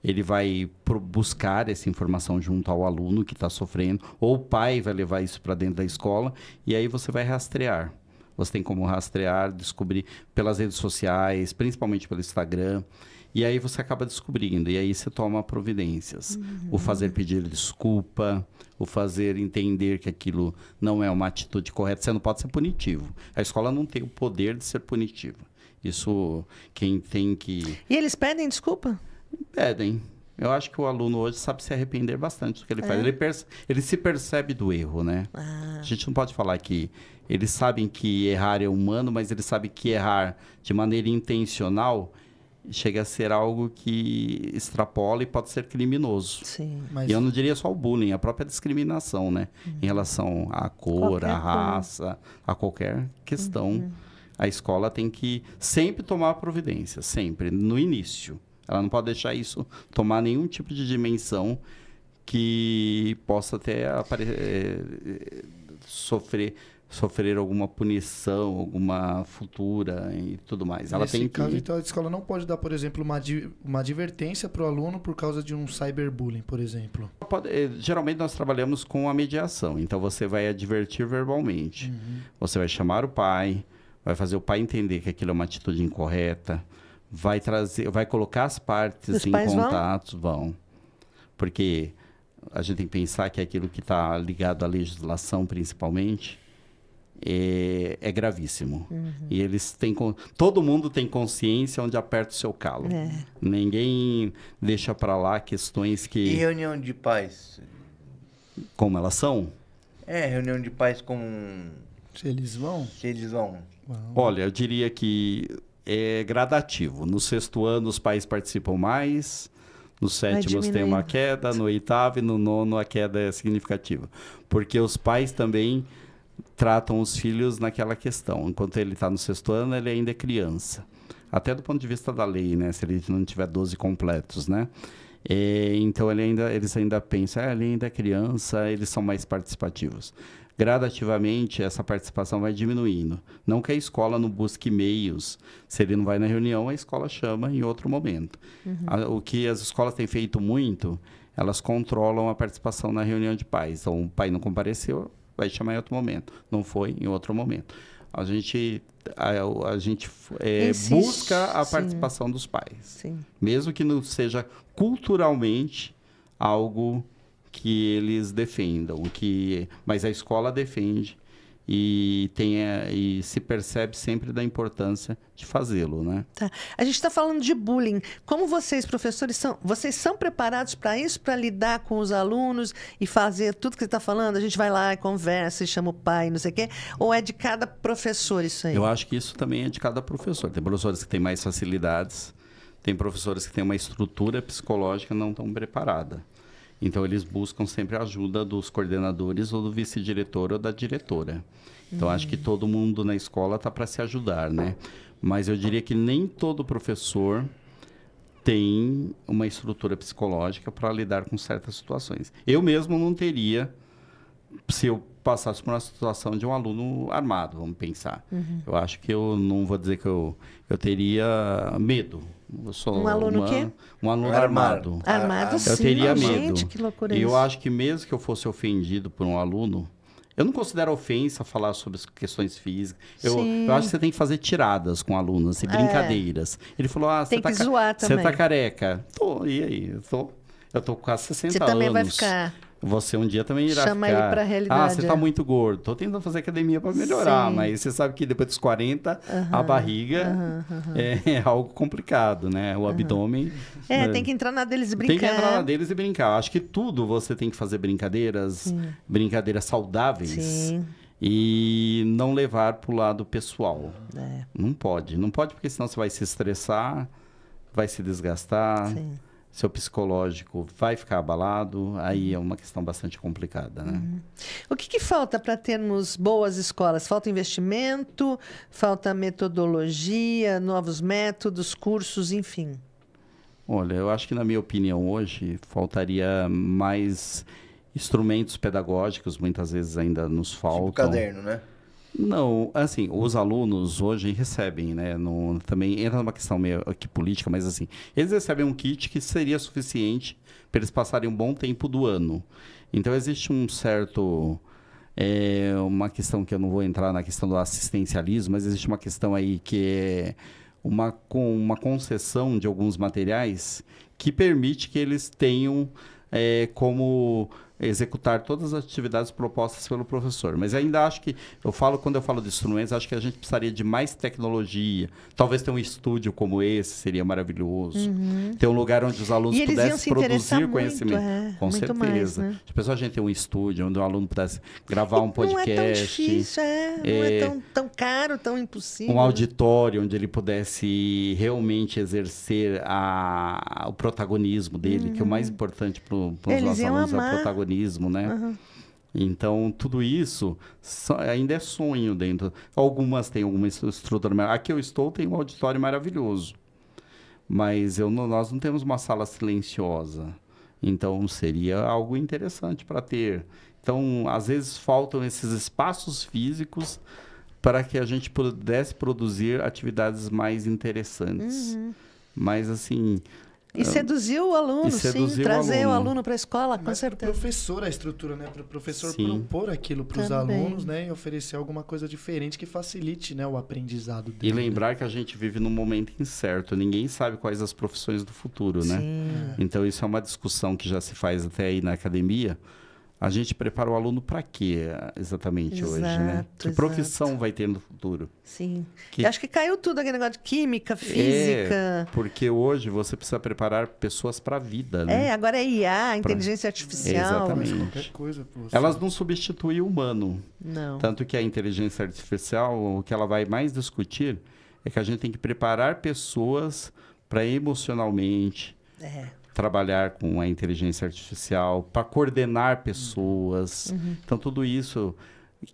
ele vai buscar essa informação junto ao aluno que está sofrendo, ou o pai vai levar isso para dentro da escola, e aí você vai rastrear. Você tem como rastrear, descobrir pelas redes sociais, principalmente pelo Instagram, e aí você acaba descobrindo, e aí você toma providências. O fazer pedir desculpa, o fazer entender que aquilo não é uma atitude correta, você não pode ser punitivo. A escola não tem o poder de ser punitiva. Isso, quem tem que...
E eles pedem desculpa?
Pedem. Eu acho que o aluno hoje sabe se arrepender bastante do que ele faz. Ele se percebe do erro, né? A gente não pode falar que eles sabem que errar é humano, mas eles sabem que errar de maneira intencional chega a ser algo que extrapola e pode ser criminoso.
Sim.
E eu não diria só o bullying, a própria discriminação, né? Em relação à cor, à raça, a qualquer questão. A escola tem que sempre tomar providência, sempre, no início. Ela não pode deixar isso tomar nenhum tipo de dimensão que possa até sofrer alguma punição, alguma futura e tudo mais. Ela tem que...
caso, então, a escola não pode dar, por exemplo, uma advertência para o aluno por causa de um cyberbullying, por exemplo?
Geralmente nós trabalhamos com a mediação. Então, você vai advertir verbalmente. Você vai chamar o pai, vai fazer o pai entender que aquilo é uma atitude incorreta, vai colocar as partes em contato, vão. Porque a gente tem que pensar que aquilo que está ligado à legislação, principalmente, é gravíssimo. E eles têm... Todo mundo tem consciência onde aperta o seu calo. Ninguém deixa para lá questões que...
E reunião de pais?
Como elas são?
Reunião de pais com...
Se eles vão?
Se eles vão.
Olha, eu diria que é gradativo. No 6º ano, os pais participam mais. No 7º tem uma queda. No 8º e no 9º a queda é significativa. Porque os pais também tratam os filhos naquela questão. Enquanto ele está no 6º ano, ele ainda é criança. Até do ponto de vista da lei, né? Se ele não tiver 12 completos, né? Então, eles ainda pensam, ele ainda é criança, eles são mais participativos. Gradativamente, essa participação vai diminuindo. Não que a escola não busque meios. Se ele não vai na reunião, a escola chama em outro momento. O que as escolas têm feito muito, elas controlam a participação na reunião de pais. Então, o pai não compareceu, vai chamar em outro momento. Não foi, em outro momento. A gente busca a participação dos pais. Mesmo que não seja culturalmente algo que eles defendam, mas a escola defende e se percebe sempre da importância de fazê-lo, né?
Tá. A gente está falando de bullying. Como vocês, professores, vocês são preparados para isso, para lidar com os alunos e fazer tudo que você está falando? A gente vai lá e conversa e chama o pai, não sei o quê? Ou é de cada professor isso aí?
Eu acho que isso também é de cada professor. Tem professores que têm mais facilidades, tem professores que têm uma estrutura psicológica não tão preparada. Então, eles buscam sempre a ajuda dos coordenadores ou do vice-diretor ou da diretora. Então, acho que todo mundo na escola está para se ajudar, né? Mas eu diria que nem todo professor tem uma estrutura psicológica para lidar com certas situações. Eu mesmo não teria, se eu passasse por uma situação de um aluno armado, vamos pensar. Eu acho que eu não vou dizer que eu teria medo. Eu sou
um aluno o quê?
Um aluno armado.
Armado, sim.
Eu teria medo.
Gente, que loucura
E
isso.
eu acho que mesmo que eu fosse ofendido por um aluno, eu não considero ofensa falar sobre as questões físicas. Eu acho que você tem que fazer tiradas com alunos, brincadeiras. Ele falou,
tem que zoar também.
Você tá careca. E aí? Eu tô com quase 60 anos.
Você também vai ficar...
Você um dia também irá
Chama
ficar...
ele pra realidade.
Você tá muito gordo. Tô tentando fazer academia para melhorar, mas você sabe que depois dos 40, a barriga é algo complicado, né? O abdômen...
tem que entrar na deles e brincar.
Tem que entrar na deles e brincar. Acho que tudo você tem que fazer brincadeiras saudáveis.
Sim.
E não levar pro lado pessoal. Não pode. Não pode, porque senão você vai se estressar, vai se desgastar.
Sim.
Seu psicológico vai ficar abalado, aí é uma questão bastante complicada, né?
O que falta para termos boas escolas? Falta investimento, falta metodologia, novos métodos, cursos, enfim?
Olha, eu acho que, na minha opinião, hoje, faltaria mais instrumentos pedagógicos, muitas vezes ainda nos faltam.
Tipo caderno, né?
Não, assim, os alunos hoje recebem, né? Também entra numa questão meio aqui política, mas assim, eles recebem um kit que seria suficiente para eles passarem um bom tempo do ano. Então, existe um certo... uma questão que eu não vou entrar na questão do assistencialismo, mas existe uma questão aí que é uma concessão de alguns materiais que permite que eles tenham como executar todas as atividades propostas pelo professor. Mas ainda acho que, quando eu falo de instrumentos, acho que a gente precisaria de mais tecnologia. Talvez ter um estúdio como esse seria maravilhoso. Ter um lugar onde os alunos pudessem produzir conhecimento. Com certeza. Mais, né? A gente ter um estúdio onde o aluno pudesse gravar um podcast.
Não é tão difícil, não é tão caro, tão impossível.
Um auditório onde ele pudesse realmente exercer o protagonismo dele, que é o mais importante para os nossos alunos, é o protagonismo. Né? Então, tudo isso ainda é sonho dentro. Algumas têm alguma estrutura. Aqui eu estou, tem um auditório maravilhoso. Mas nós não temos uma sala silenciosa. Então, seria algo interessante para ter. Então, às vezes, faltam esses espaços físicos para que a gente pudesse produzir atividades mais interessantes. Mas, assim...
E seduzir o aluno, trazer o aluno para a escola, com certeza.
Para o professor a estrutura, né? Para o professor propor aquilo para os alunos, né? E oferecer alguma coisa diferente que facilite, né, o aprendizado dele.
E lembrar que a gente vive num momento incerto. Ninguém sabe quais as profissões do futuro, né? Então, isso é uma discussão que já se faz até aí na academia. A gente prepara o aluno para quê exatamente hoje, né? Que profissão vai ter no futuro?
Sim. Eu acho que caiu tudo aquele negócio de química, física.
Porque hoje você precisa preparar pessoas para a vida, né?
Agora é IA, inteligência artificial.
Exatamente.
Qualquer coisa pra você.
Elas não substituem o humano.
Não.
Tanto que a inteligência artificial, o que ela vai mais discutir é que a gente tem que preparar pessoas para emocionalmente... trabalhar com a inteligência artificial, para coordenar pessoas. Então, tudo isso...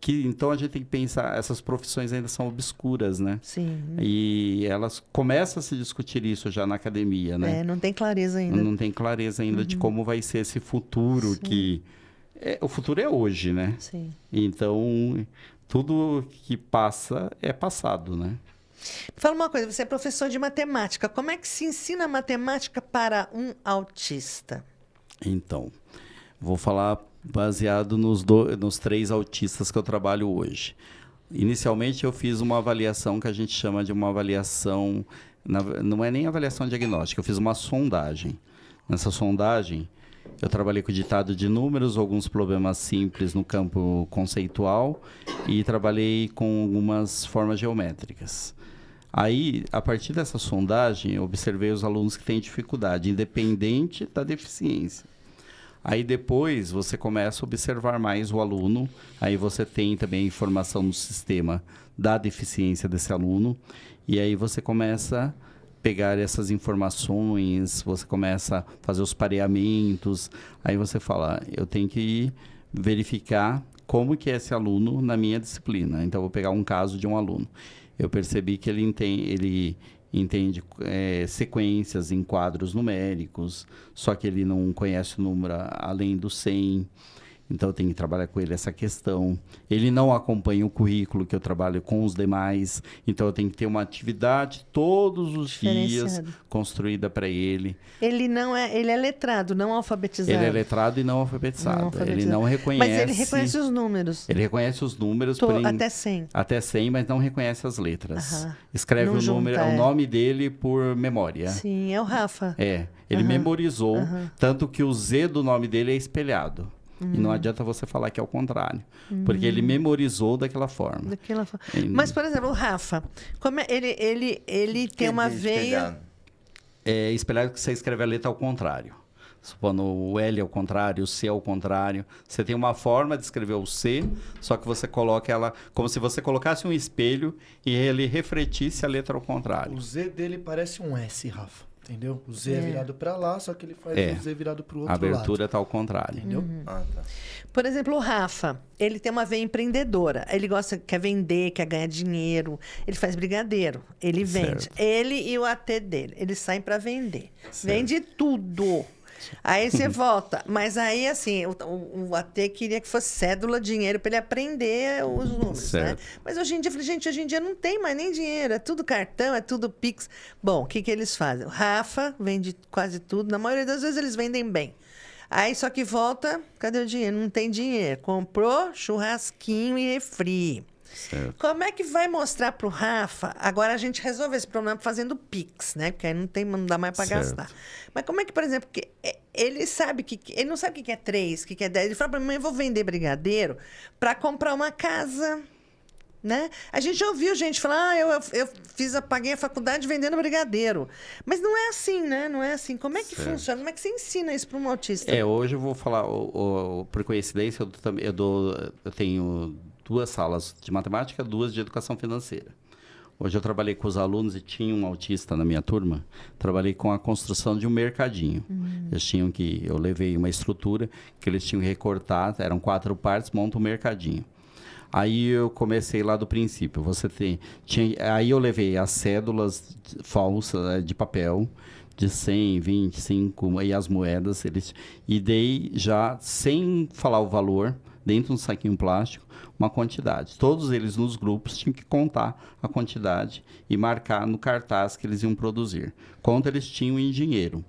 Então, a gente tem que pensar... Essas profissões ainda são obscuras, né?
Sim.
E elas começam a se discutir isso já na academia, né?
Não tem clareza ainda.
Não tem clareza ainda de como vai ser esse futuro que... o futuro é hoje, né?
Sim.
Então, tudo que passa é passado, né?
Fala uma coisa, você é professor de matemática. Como é que se ensina matemática para um autista?
Então, vou falar baseado nos 3 autistas que eu trabalho hoje. Inicialmente, eu fiz uma avaliação que a gente chama de uma avaliação... Não é nem avaliação diagnóstica, eu fiz uma sondagem. Nessa sondagem, eu trabalhei com ditado de números, alguns problemas simples no campo conceitual e trabalhei com algumas formas geométricas. Aí, a partir dessa sondagem, eu observei os alunos que têm dificuldade, independente da deficiência. Aí depois você começa a observar mais o aluno, aí você tem também a informação no sistema da deficiência desse aluno, e aí você começa a pegar essas informações, você começa a fazer os pareamentos, aí você fala, eu tenho que verificar como que é esse aluno na minha disciplina. Então, eu vou pegar um caso de um aluno. Eu percebi que ele entende sequências em quadros numéricos, só que ele não conhece o número além do 100. Então, eu tenho que trabalhar com ele essa questão. Ele não acompanha o currículo que eu trabalho com os demais. Então, eu tenho que ter uma atividade todos os dias construída para ele.
Ele é letrado, não alfabetizado.
Ele é letrado e não alfabetizado. Ele não reconhece...
Mas ele reconhece os números.
Ele reconhece os números.
Até 100.
Até 100, mas não reconhece as letras. Escreve o nome dele por memória.
Sim, é o Rafa.
Ele memorizou, tanto que o Z do nome dele é espelhado. E não adianta você falar que é o contrário. Porque ele memorizou daquela forma.
Mas, por exemplo, o Rafa, como ele tem uma veia...
Espelhado que você escreve a letra ao contrário. Supondo o L ao contrário, o C ao contrário. Você tem uma forma de escrever o C, só que você coloca ela como se você colocasse um espelho e ele refletisse a letra ao contrário.
O Z dele parece um S, Rafa. Entendeu? O Z é virado para lá, só que ele faz o Z virado para o outro lado.
A abertura está ao contrário.
Entendeu?
Tá.
Por exemplo, o Rafa, ele tem uma veia empreendedora. Ele quer vender, quer ganhar dinheiro. Ele faz brigadeiro. Ele vende. Ele e o AT dele. Eles saem para vender. Vende tudo. Aí você volta. Mas aí, assim, o AT queria que fosse cédula, dinheiro, para ele aprender os números, né? Mas hoje em dia, eu falei, gente, hoje em dia não tem mais nem dinheiro. É tudo cartão, é tudo Pix. Bom, o que eles fazem? O Rafa vende quase tudo. Na maioria das vezes, eles vendem bem. Aí, só que volta, cadê o dinheiro? Não tem dinheiro. Comprou churrasquinho e refri.
Certo.
Como é que vai mostrar para o Rafa? Agora a gente resolve esse problema fazendo Pix, né? Porque aí não dá mais para gastar. Mas como é que, por exemplo, ele sabe ele não sabe o que é 3, o que é 10. Ele fala para mim, eu vou vender brigadeiro para comprar uma casa, né? A gente já ouviu gente falar, eu paguei a faculdade vendendo brigadeiro. Mas não é assim, né? Não é assim. Como é que funciona? Como é que você ensina isso para um autista?
Hoje eu vou falar, por coincidência, eu tenho 2 salas de matemática, 2 de educação financeira. Hoje eu trabalhei com os alunos e tinha um autista na minha turma. Trabalhei com a construção de um mercadinho. Eu levei uma estrutura que eles tinham que recortar, eram 4 partes, monta um mercadinho. Aí eu comecei lá do princípio. Aí eu levei as cédulas falsas de papel, de 100, 25, e as moedas, e dei já, sem falar o valor, dentro de um saquinho plástico, uma quantidade. Todos eles nos grupos tinham que contar a quantidade e marcar no cartaz que eles iam produzir. Quanto eles tinham em dinheiro.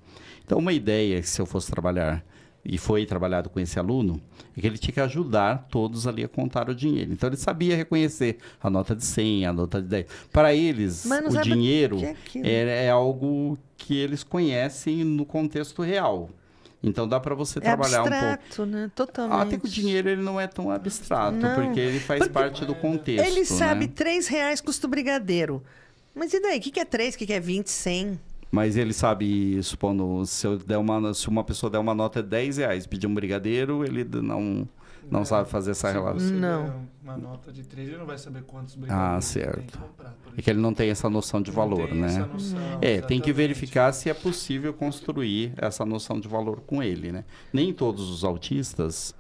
Então, uma ideia, se eu fosse trabalhar, e foi trabalhado com esse aluno, é que ele tinha que ajudar todos ali a contar o dinheiro. Então, ele sabia reconhecer a nota de 100, a nota de 10. Para eles, o dinheiro é algo que eles conhecem no contexto real. Então, dá para você trabalhar
abstrato,
um pouco.
Né? Totalmente.
Até que o dinheiro ele não é tão abstrato, porque ele faz parte do contexto.
Ele sabe,
né?
R$3 custa o brigadeiro. Mas e daí? O que é 3? O que é 20, 100?
Mas ele sabe, supondo, se uma pessoa der uma nota de R$10, pedir um brigadeiro, ele não sabe fazer essa relação.
Se
não.
der uma nota de 3, ele não vai saber quantos brigadeiros
certo.
tem que comprar.
É que ele não tem essa noção de valor, né?
Essa noção,
tem
exatamente.
que verificar se é possível construir essa noção de valor com ele, né? Nem todos os autistas,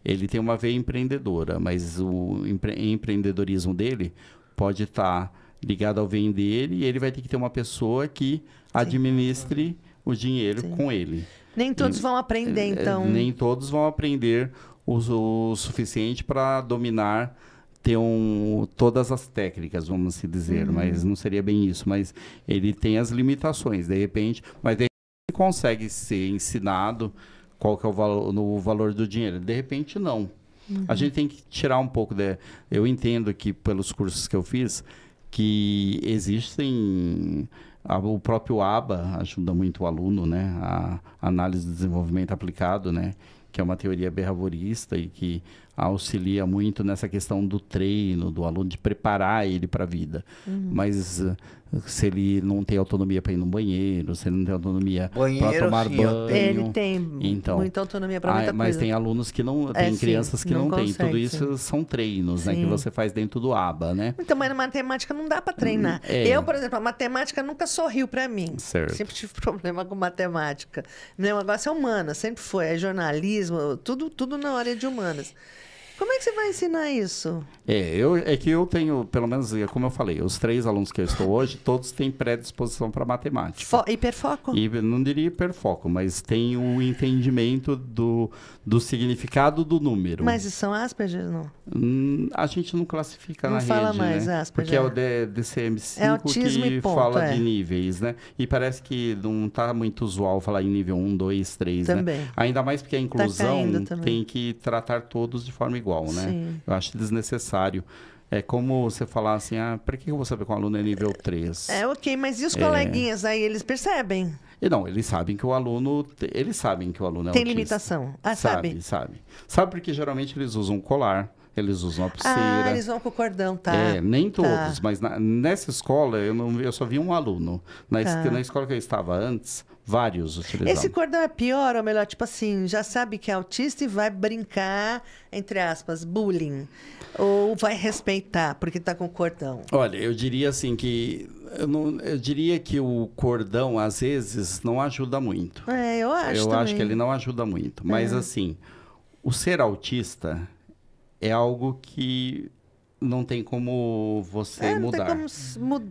ele tem uma veia empreendedora, mas o empreendedorismo dele pode estar ligado ao vender e ele vai ter que ter uma pessoa que administre o dinheiro com ele.
Nem todos vão aprender, então.
Nem todos vão aprender o suficiente para dominar, todas as técnicas, vamos assim dizer, mas não seria bem isso. Mas ele tem as limitações, de repente, mas de repente ele consegue ser ensinado qual que é o valor do dinheiro. De repente, não. A gente tem que tirar um pouco Eu entendo que, pelos cursos que eu fiz, que existem... O próprio ABA ajuda muito o aluno, né? A análise do desenvolvimento aplicado, né? Que é uma teoria behaviorista e que auxilia muito nessa questão do treino, do aluno, de preparar ele para a vida. Mas se ele não tem autonomia para ir no banheiro, se ele não tem autonomia para tomar banho...
Ele tem
então,
muita autonomia para muita coisa.
Mas tem alunos que não... Tem crianças que não têm. Tudo isso são treinos, né? Que você faz dentro do ABA, né?
Então, mas na matemática não dá para treinar. Eu, por exemplo, a matemática nunca sorriu para mim.
Certo.
Sempre tive problema com matemática. Meu negócio é humana, sempre foi. É jornalismo, tudo na área de humanas. Como é que você vai ensinar isso?
Que eu tenho, pelo menos, como eu falei, os 3 alunos que eu estou hoje, todos têm predisposição para matemática.
Hiperfoco?
Não diria hiperfoco, mas tem o entendimento do significado do número.
Mas são Asperger, não?
A gente não classifica na rede,
fala mais,
né?
Asperger.
Porque é o DCM-5 que fala de níveis, né? E parece que não está muito usual falar em nível 1, 2, 3,
também.
né? Ainda mais porque a inclusão tem que tratar todos de forma igual, né?
Sim.
Eu acho desnecessário. É como você falar assim, para que eu vou saber que o aluno é nível 3?
Ok, mas e os coleguinhas aí, eles percebem?
E não, eles sabem que o aluno é autista.
Tem limitação.
Sabe. Sabe porque geralmente eles usam colar, eles usam a pulseira.
Eles vão com o cordão, tá?
Nem todos, mas nessa escola eu só vi um aluno. Na escola que eu estava antes, vários utilizavam.
Esse cordão é pior ou melhor? Tipo assim, já sabe que é autista e vai brincar, entre aspas, bullying. Ou vai respeitar porque tá com cordão?
Olha, eu diria assim que... Eu diria que o cordão, às vezes, não ajuda muito.
Eu acho também.
Acho que ele não ajuda muito. Mas, assim, o ser autista é algo que não tem como você mudar.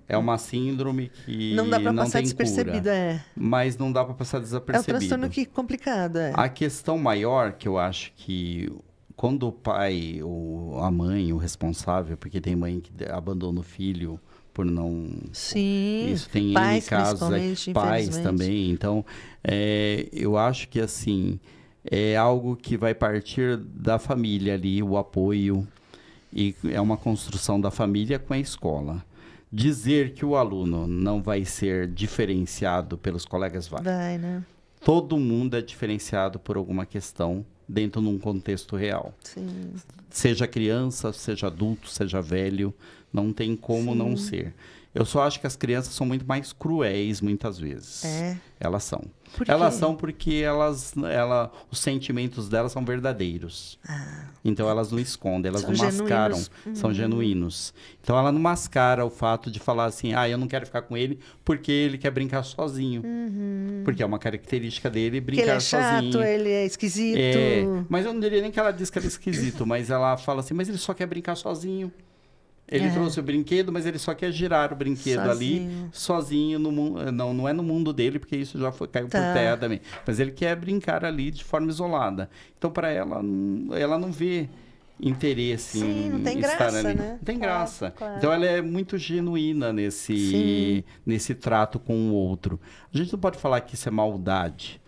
É uma síndrome que
não dá para passar
tem
despercebido,
cura, mas não dá para passar desapercebido.
É um transtorno que complicado,
A questão maior que eu acho que quando o pai ou a mãe, o responsável, porque tem mãe que abandona o filho por não...
Sim,
isso tem
pais,
casos, pais também. Então, eu acho que assim, é algo que vai partir da família ali, o apoio, e é uma construção da família com a escola. Dizer que o aluno não vai ser diferenciado pelos colegas vai,
né?
Todo mundo é diferenciado por alguma questão dentro de um contexto real.
Sim.
Seja criança, seja adulto, seja velho, não tem como não ser. Eu só acho que as crianças são muito mais cruéis muitas vezes. Elas são. Elas são porque os sentimentos delas são verdadeiros. Então elas não escondem, elas não mascaram, são genuínos. Então ela não mascara o fato de falar assim, eu não quero ficar com ele porque ele quer brincar sozinho. Porque é uma característica dele brincar sozinho.
Ele é chato, ele é esquisito.
Mas eu não diria nem que ela diz que ele é esquisito, mas ela fala assim, mas ele só quer brincar sozinho. Ele trouxe o brinquedo, mas ele só quer girar o brinquedo ali, sozinho, no mundo. Não é no mundo dele, porque isso já caiu por terra também. Mas ele quer brincar ali de forma isolada. Então, para ela não vê interesse em estar ali.
Né?
Não tem graça. Claro. Então, ela é muito genuína nesse trato com o outro. A gente não pode falar que isso é maldade.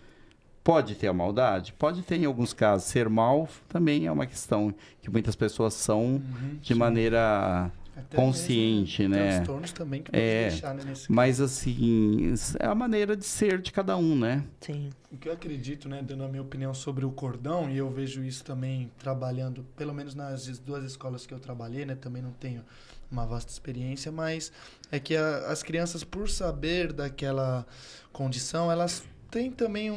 Pode ter a maldade? Pode ter em alguns casos. Ser mal também é uma questão que muitas pessoas são de maneira consciente, né?
Transtornos também que pode deixar, né?
Mas assim, é a maneira de ser de cada um, né?
Sim.
O que eu acredito, né, dando a minha opinião sobre o cordão, e eu vejo isso também trabalhando, pelo menos nas 2 escolas que eu trabalhei, né? Também não tenho uma vasta experiência, mas é que as crianças, por saber daquela condição, elas tem também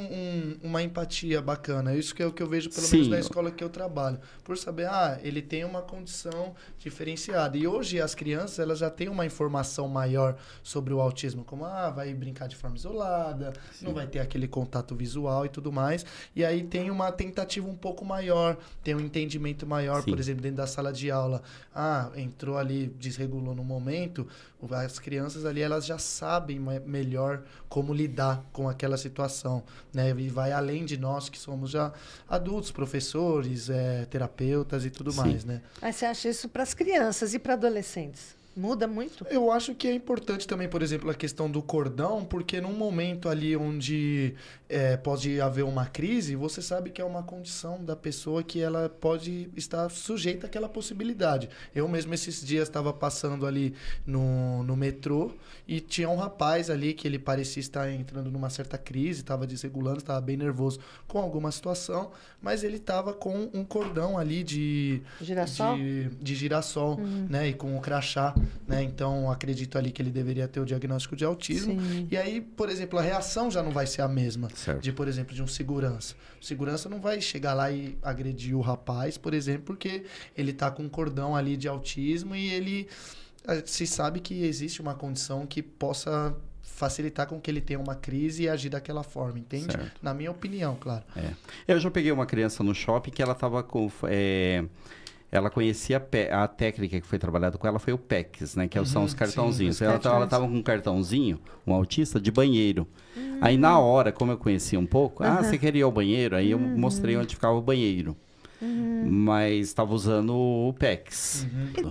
uma empatia bacana. Isso que é o que eu vejo, pelo menos, na escola que eu trabalho. Por saber, ele tem uma condição diferenciada. E hoje as crianças, elas já têm uma informação maior sobre o autismo. Como, vai brincar de forma isolada, não vai ter aquele contato visual e tudo mais. E aí tem uma tentativa um pouco maior, tem um entendimento maior, por exemplo, dentro da sala de aula. Entrou ali, desregulou no momento, as crianças ali, elas já sabem melhor como lidar com aquela situação, né? E vai além de nós que somos já adultos, professores, terapeutas e tudo mais, né?
Mas você acha isso para as crianças e para adolescentes? Muda muito?
Eu acho que é importante também, por exemplo, a questão do cordão, porque num momento ali onde pode haver uma crise, você sabe que é uma condição da pessoa que ela pode estar sujeita àquela possibilidade. Eu mesmo esses dias estava passando ali no metrô e tinha um rapaz ali que ele parecia estar entrando numa certa crise, estava desregulando, estava bem nervoso com alguma situação, mas ele estava com um cordão ali de girassol, né? E com o crachá. Né? Então, acredito ali que ele deveria ter o diagnóstico de autismo. E aí, por exemplo, a reação já não vai ser a mesma de, por exemplo, de um segurança. O segurança não vai chegar lá e agredir o rapaz, por exemplo, porque ele está com um cordão ali de autismo e ele se sabe que existe uma condição que possa facilitar com que ele tenha uma crise e agir daquela forma, entende? Certo. Na minha opinião, claro.
Eu já peguei uma criança no shopping que ela estava com... Ela conhecia a técnica que foi trabalhada com ela, foi o PECs, né? Que são os cartãozinhos. Ela estava com um cartãozinho, um autista, de banheiro. Aí, na hora, como eu conhecia um pouco, você queria ir ao banheiro? Aí eu mostrei onde ficava o banheiro. Mas estava usando o PECs.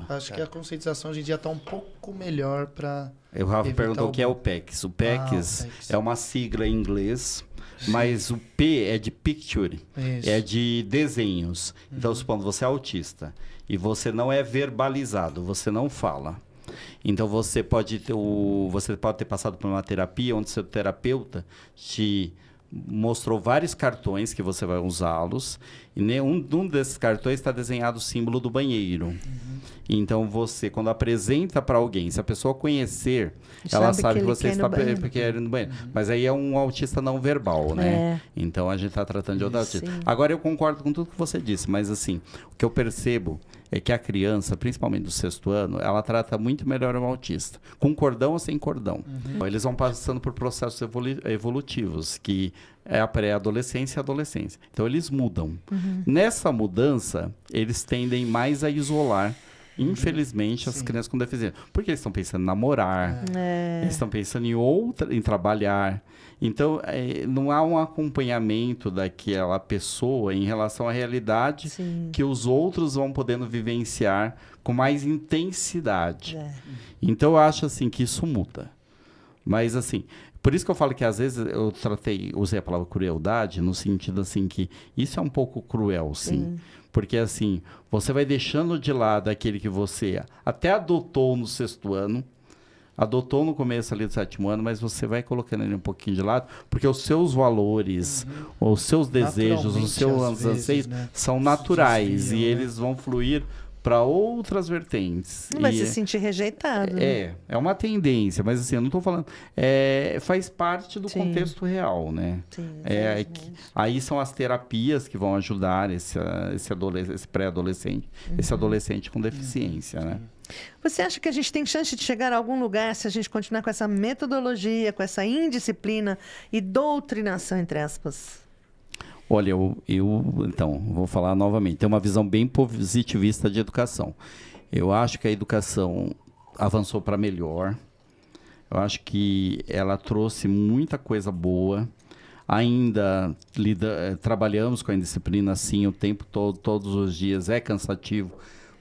Acho que a conscientização hoje em dia está um pouco melhor para...
O Rafa perguntou o que é o PECs. O PECs é uma sigla em inglês... Mas o P é de picture, é de desenhos. Então, supondo você é autista e você não é verbalizado, você não fala. Então, você pode ter passado por uma terapia onde seu terapeuta te mostrou vários cartões que você vai usá-los e nenhum desses cartões está desenhado o símbolo do banheiro. Então, você, quando apresenta para alguém, se a pessoa conhecer, ela sabe que você está querendo no banheiro. Mas aí é um autista não verbal, né? Então, a gente está tratando de outro autista. Agora, eu concordo com tudo que você disse, mas assim, o que eu percebo é que a criança, principalmente do 6º ano, ela trata muito melhor o autista, com cordão ou sem cordão. Eles vão passando por processos evolutivos, que é a pré-adolescência e a adolescência. Então, eles mudam. Nessa mudança, eles tendem mais a isolar Infelizmente, as crianças com deficiência. Porque eles estão pensando em namorar, eles estão pensando em trabalhar. Então, não há um acompanhamento daquela pessoa em relação à realidade que os outros vão podendo vivenciar com mais intensidade. Então, eu acho assim que isso muda. Mas, assim, por isso que eu falo que às vezes eu usei a palavra crueldade no sentido assim que isso é um pouco cruel, sim. Porque assim, você vai deixando de lado aquele que você até adotou no 6º ano, adotou no começo ali do 7º ano, mas você vai colocando ele um pouquinho de lado, porque os seus valores, os seus desejos, os seus anseios são naturais e eles vão fluir para outras vertentes.
Não vai se sentir rejeitado.
É uma tendência, mas assim, eu não estou falando... faz parte do contexto real, né?
Sim,
aí são as terapias que vão ajudar esse pré-adolescente, esse adolescente com deficiência, né?
Você acha que a gente tem chance de chegar a algum lugar se a gente continuar com essa metodologia, com essa indisciplina e doutrinação, entre aspas?
Olha, então, vou falar novamente. Tem uma visão bem positivista de educação. Eu acho que a educação avançou para melhor. Eu acho que ela trouxe muita coisa boa. Ainda trabalhamos com a indisciplina, sim, o tempo todo, todos os dias. É cansativo.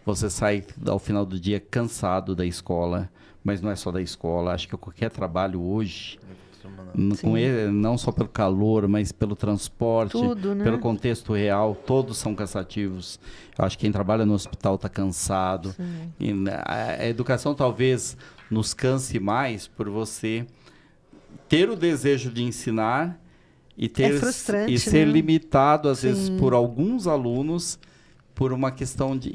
Você sai ao final do dia cansado da escola, mas não é só da escola. Acho que qualquer trabalho hoje... não só pelo calor, mas pelo transporte,
tudo, né?
pelo contexto real, todos são cansativos. Eu acho que quem trabalha no hospital está cansado. E a educação talvez nos canse mais por você ter o desejo de ensinar e ser limitado, às vezes, por alguns alunos, por uma questão de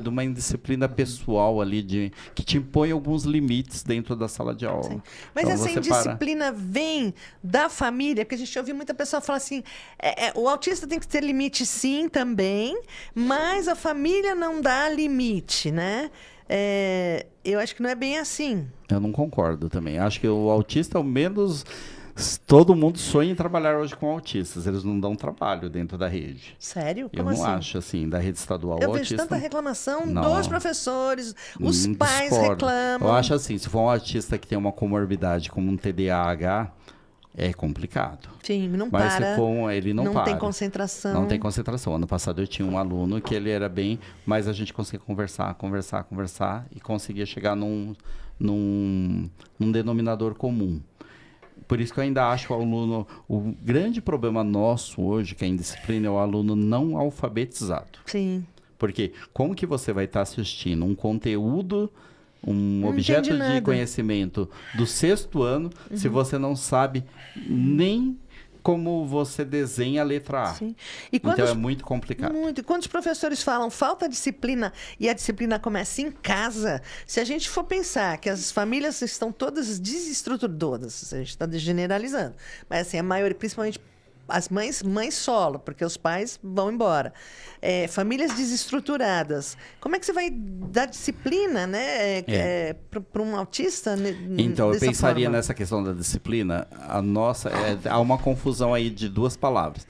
uma indisciplina pessoal ali, que te impõe alguns limites dentro da sala de aula.
Sim. Mas
então,
essa indisciplina vem da família, porque a gente ouviu muita pessoa falar assim, o autista tem que ter limite sim também, mas a família não dá limite, né? Eu acho que não é bem assim. Eu
não concordo também. Acho que o autista é o menos... Todo mundo sonha em trabalhar hoje com autistas. Eles não dão trabalho dentro da rede.
Sério?
Como assim? Eu não acho, assim, da rede estadual.
Eu vejo tanta reclamação dos professores, os pais reclamam.
Eu acho assim, se for um autista que tem uma comorbidade como um TDAH, é complicado.
Sim, não
Mas
para.
Se for ele não para.
Não tem concentração.
Não tem concentração. Ano passado eu tinha um aluno que ele era bem... Mas a gente conseguia conversar e conseguia chegar num denominador comum. Por isso que eu ainda acho o grande problema nosso hoje, que é a indisciplina, é o aluno não alfabetizado.
Sim.
Porque como que você vai estar assistindo um conteúdo, um objeto de conhecimento do 6º ano, se você não sabe nem como você desenha a letra A.
Sim.
Então é muito complicado.
Muito. E quando os professores falam falta de disciplina e a disciplina começa em casa, se a gente for pensar que as famílias estão todas desestruturadas, a gente está generalizando, mas assim, a maioria, principalmente as mães solo, porque os pais vão embora. Famílias desestruturadas. Como é que você vai dar disciplina, né, para um autista?
Então, eu pensaria nessa questão da disciplina. Há uma confusão aí de duas palavras.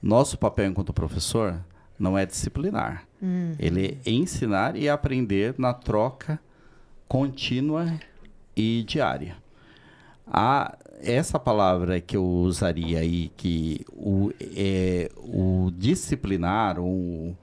Nosso papel enquanto professor não é disciplinar. Ele é ensinar e aprender na troca contínua e diária. Essa palavra que eu usaria aí, que o disciplinar, o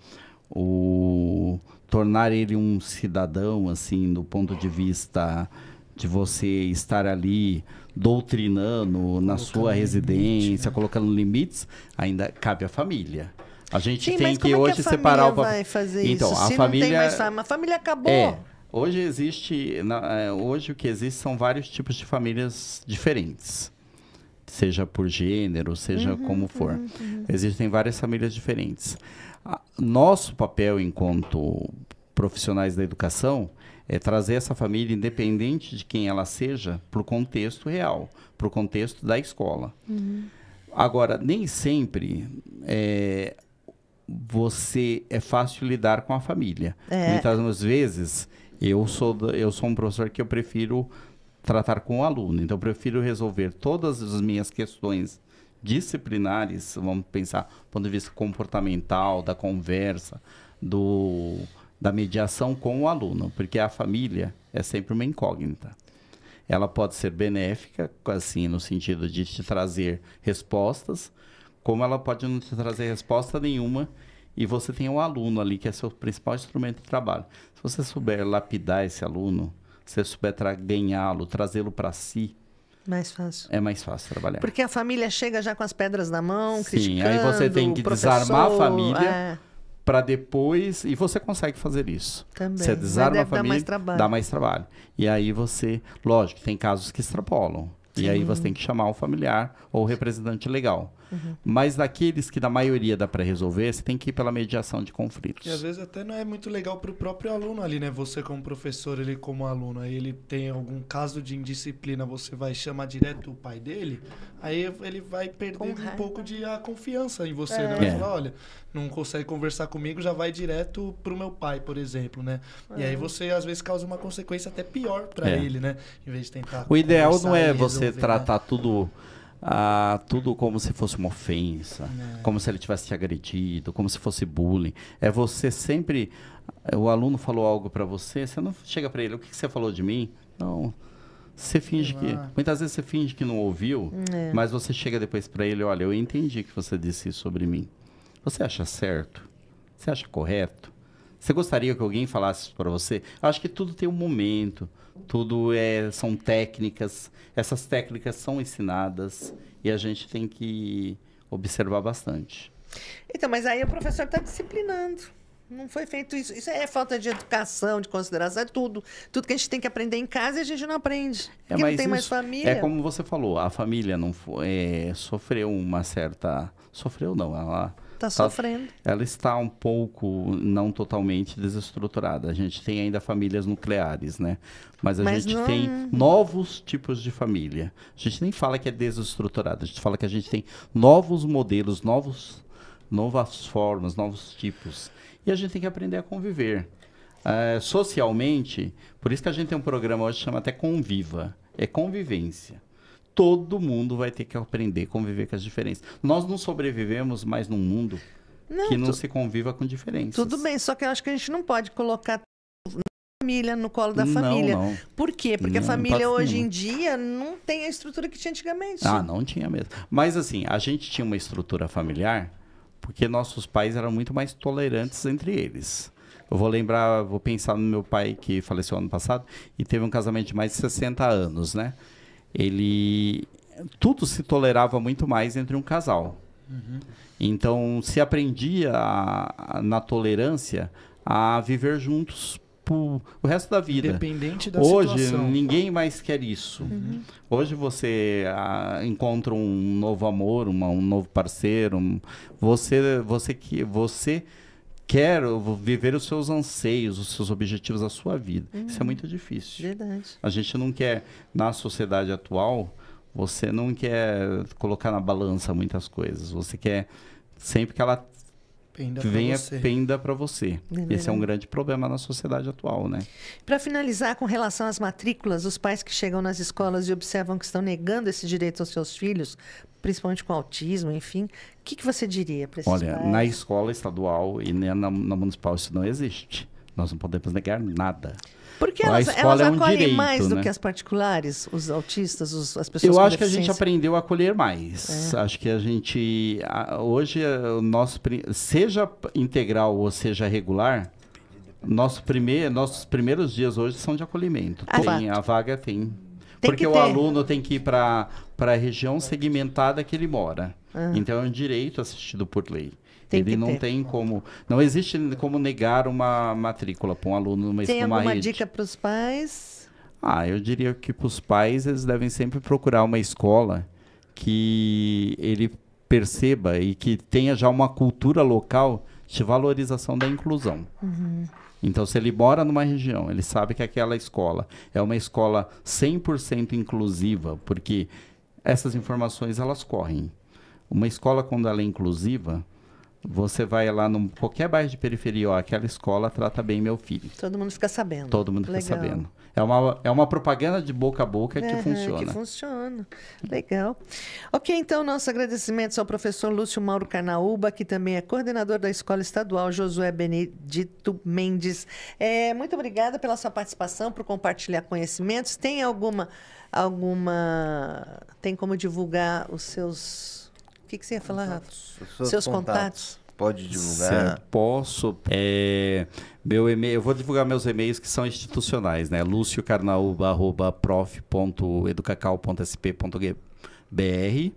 tornar ele um cidadão, assim, do ponto de vista de você estar ali doutrinando na sua residência, colocando limites, ainda cabe à família. A gente tem que hoje separar o papel.
Vai fazer
então,
isso?
A
Se
família
não tem mais família, a família acabou.
Hoje hoje o que existe são vários tipos de famílias diferentes, seja por gênero, seja como for. Existem várias famílias diferentes. Nosso papel enquanto profissionais da educação é trazer essa família, independente de quem ela seja, para o contexto real, para o contexto da escola. Agora, nem sempre você é fácil lidar com a família. Muitas vezes eu sou um professor que eu prefiro tratar com o aluno. Então, eu prefiro resolver todas as minhas questões disciplinares, vamos pensar do ponto de vista comportamental, da conversa, da mediação com o aluno, porque a família é sempre uma incógnita. Ela pode ser benéfica, assim, no sentido de te trazer respostas, como ela pode não te trazer resposta nenhuma, e você tem um aluno ali, que é seu principal instrumento de trabalho. Se você souber lapidar esse aluno, se você souber ganhá-lo, trazê-lo para si,
mais fácil.
É mais fácil trabalhar.
Porque a família chega já com as pedras na mão,
sim,
criticando.
Aí você tem que desarmar a família para depois... E você consegue fazer isso.
Também.
Você desarma a família,
dá mais trabalho.
E aí você... Lógico, tem casos que extrapolam. Sim. E aí você tem que chamar o familiar ou o representante legal. Uhum. Mas daqueles que, da maioria, dá para resolver, você tem que ir pela mediação de conflitos.
E às vezes até não é muito legal para o próprio aluno ali, né? Você como professor, ele como aluno, aí ele tem algum caso de indisciplina, você vai chamar direto o pai dele, aí ele vai perder um pouco de a confiança em você, né? Vai falar, olha, não consegue conversar comigo, já vai direto pro meu pai, por exemplo, né? E aí você, às vezes, causa uma consequência até pior para ele, né? Em vez de tentar
o ideal não é você
resolver,
tratar tudo como se fosse uma ofensa, como se ele tivesse te agredido, como se fosse bullying. É você sempre... O aluno falou algo para você, você não chega para ele, o que você falou de mim? Não, você finge que... Muitas vezes você finge que não ouviu, mas você chega depois para ele, olha, eu entendi que você disse isso sobre mim. Você acha certo? Você acha correto? Você gostaria que alguém falasse isso para você? Eu acho que tudo tem um momento, tudo são técnicas, essas técnicas são ensinadas e a gente tem que observar bastante.
Então, mas aí o professor está disciplinando. Não foi feito isso. Isso é falta de educação, de consideração, é tudo. Tudo que a gente tem que aprender em casa e a gente não aprende. Porque não tem mais família.
É como você falou, a família não sofreu uma certa... Sofreu não, ela...
Está sofrendo.
Ela está um pouco, não totalmente desestruturada. A gente tem ainda famílias nucleares, né? Mas a gente tem novos tipos de família. A gente nem fala que é desestruturada, a gente fala que a gente tem novos modelos, novas formas, novos tipos. E a gente tem que aprender a conviver. Socialmente, por isso que a gente tem um programa hoje que chama até Conviva. É convivência. Todo mundo vai ter que aprender a conviver com as diferenças. Nós não sobrevivemos mais num mundo que não se conviva com diferenças.
Tudo bem, só que eu acho que a gente não pode colocar a família no colo da família.
Não.
Por quê? Porque a família hoje em dia não tem a estrutura que tinha antigamente.
Não tinha mesmo. Mas assim, a gente tinha uma estrutura familiar porque nossos pais eram muito mais tolerantes entre eles. Eu vou pensar no meu pai que faleceu ano passado e teve um casamento de mais de 60 anos, né? Tudo se tolerava muito mais entre um casal. Uhum. Então, se aprendia na tolerância a viver juntos o resto da vida.
Independente da
Hoje,
situação.
ninguém mais quer isso. Uhum. Hoje você encontra um novo amor, um novo parceiro. Você quer viver os seus anseios, os seus objetivos da sua vida. Isso é muito difícil.
Verdade.
A gente não quer, na sociedade atual, você não quer colocar na balança muitas coisas. Você quer sempre que ela penda para você. Esse é um grande problema na sociedade atual, né?
Para finalizar, com relação às matrículas, os pais que chegam nas escolas e observam que estão negando esse direito aos seus filhos, principalmente com autismo, enfim, o que você diria para esses pais?
Olha, na escola estadual e na municipal isso não existe. Nós não podemos negar nada.
Porque elas acolhem mais do que as particulares, os autistas, as pessoas com deficiência?
Eu acho que a gente aprendeu a acolher mais. Acho que a gente... Hoje, seja integral ou seja regular, nossos primeiros dias hoje são de acolhimento. A vaga tem. Porque o aluno tem que ir para a região segmentada que ele mora. Então, é um direito assistido por lei. Ele não tem como... Não existe como negar uma matrícula para um aluno numa rede.
Tem alguma dica para os pais?
Eu diria que para os pais, eles devem sempre procurar uma escola que ele perceba e que tenha já uma cultura local de valorização da inclusão. Uhum. Então, se ele mora numa região, ele sabe que aquela escola é uma escola 100% inclusiva, porque essas informações, elas correm. Uma escola, quando ela é inclusiva, Você vai lá num qualquer bairro de periferia, ó, aquela escola trata bem meu filho.
Todo mundo fica sabendo.
Todo mundo fica
Legal.
sabendo. É uma propaganda de boca a boca que funciona.
Que funciona. Legal. Ok, então, nossos agradecimentos ao professor Lúcio Mauro Carnaúba, que também é coordenador da Escola Estadual Josué Benedito Mendes. Muito obrigada pela sua participação, por compartilhar conhecimentos. Tem tem como divulgar os seus... O que você ia falar, Rafa? Seus contatos.
Pode divulgar.
Certo, posso. Meu e-mail, eu vou divulgar meus e-mails que são institucionais, né? luciocarnaúba@prof.educacal.sp.br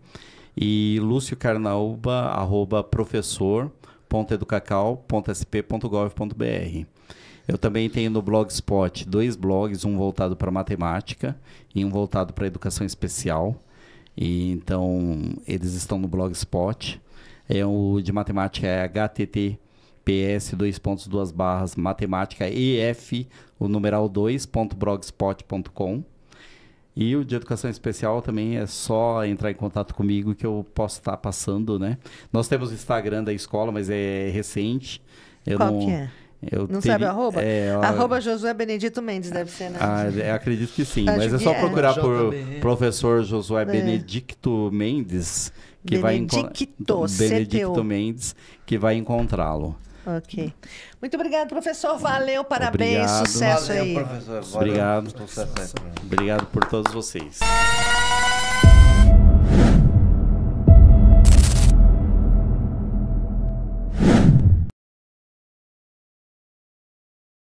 e luciocarnaúba@professor.educacal.sp.gov.br. Eu também tenho no Blogspot 2 blogs, um voltado para matemática e um voltado para educação especial. E então eles estão no Blogspot. O de matemática é https:// matemática ef, o numeral 2.blogspot.com. E o de educação especial também é só entrar em contato comigo que eu posso estar passando, né? Nós temos o Instagram da escola, mas é recente.
Qual que é? Sabe o arroba? Arroba Josué Benedito Mendes, deve ser, né?
Acredito que sim,
Acho
mas é
que
só procurar por
JBN.
professor Josué Benedicto Mendes, que Benedicto Mendes, que vai encontrá-lo.
Ok. Muito obrigado, professor. Valeu, parabéns,
Obrigado.
sucesso
Valeu,
aí.
professor.
Obrigado.
Sucesso aí.
Obrigado por todos vocês.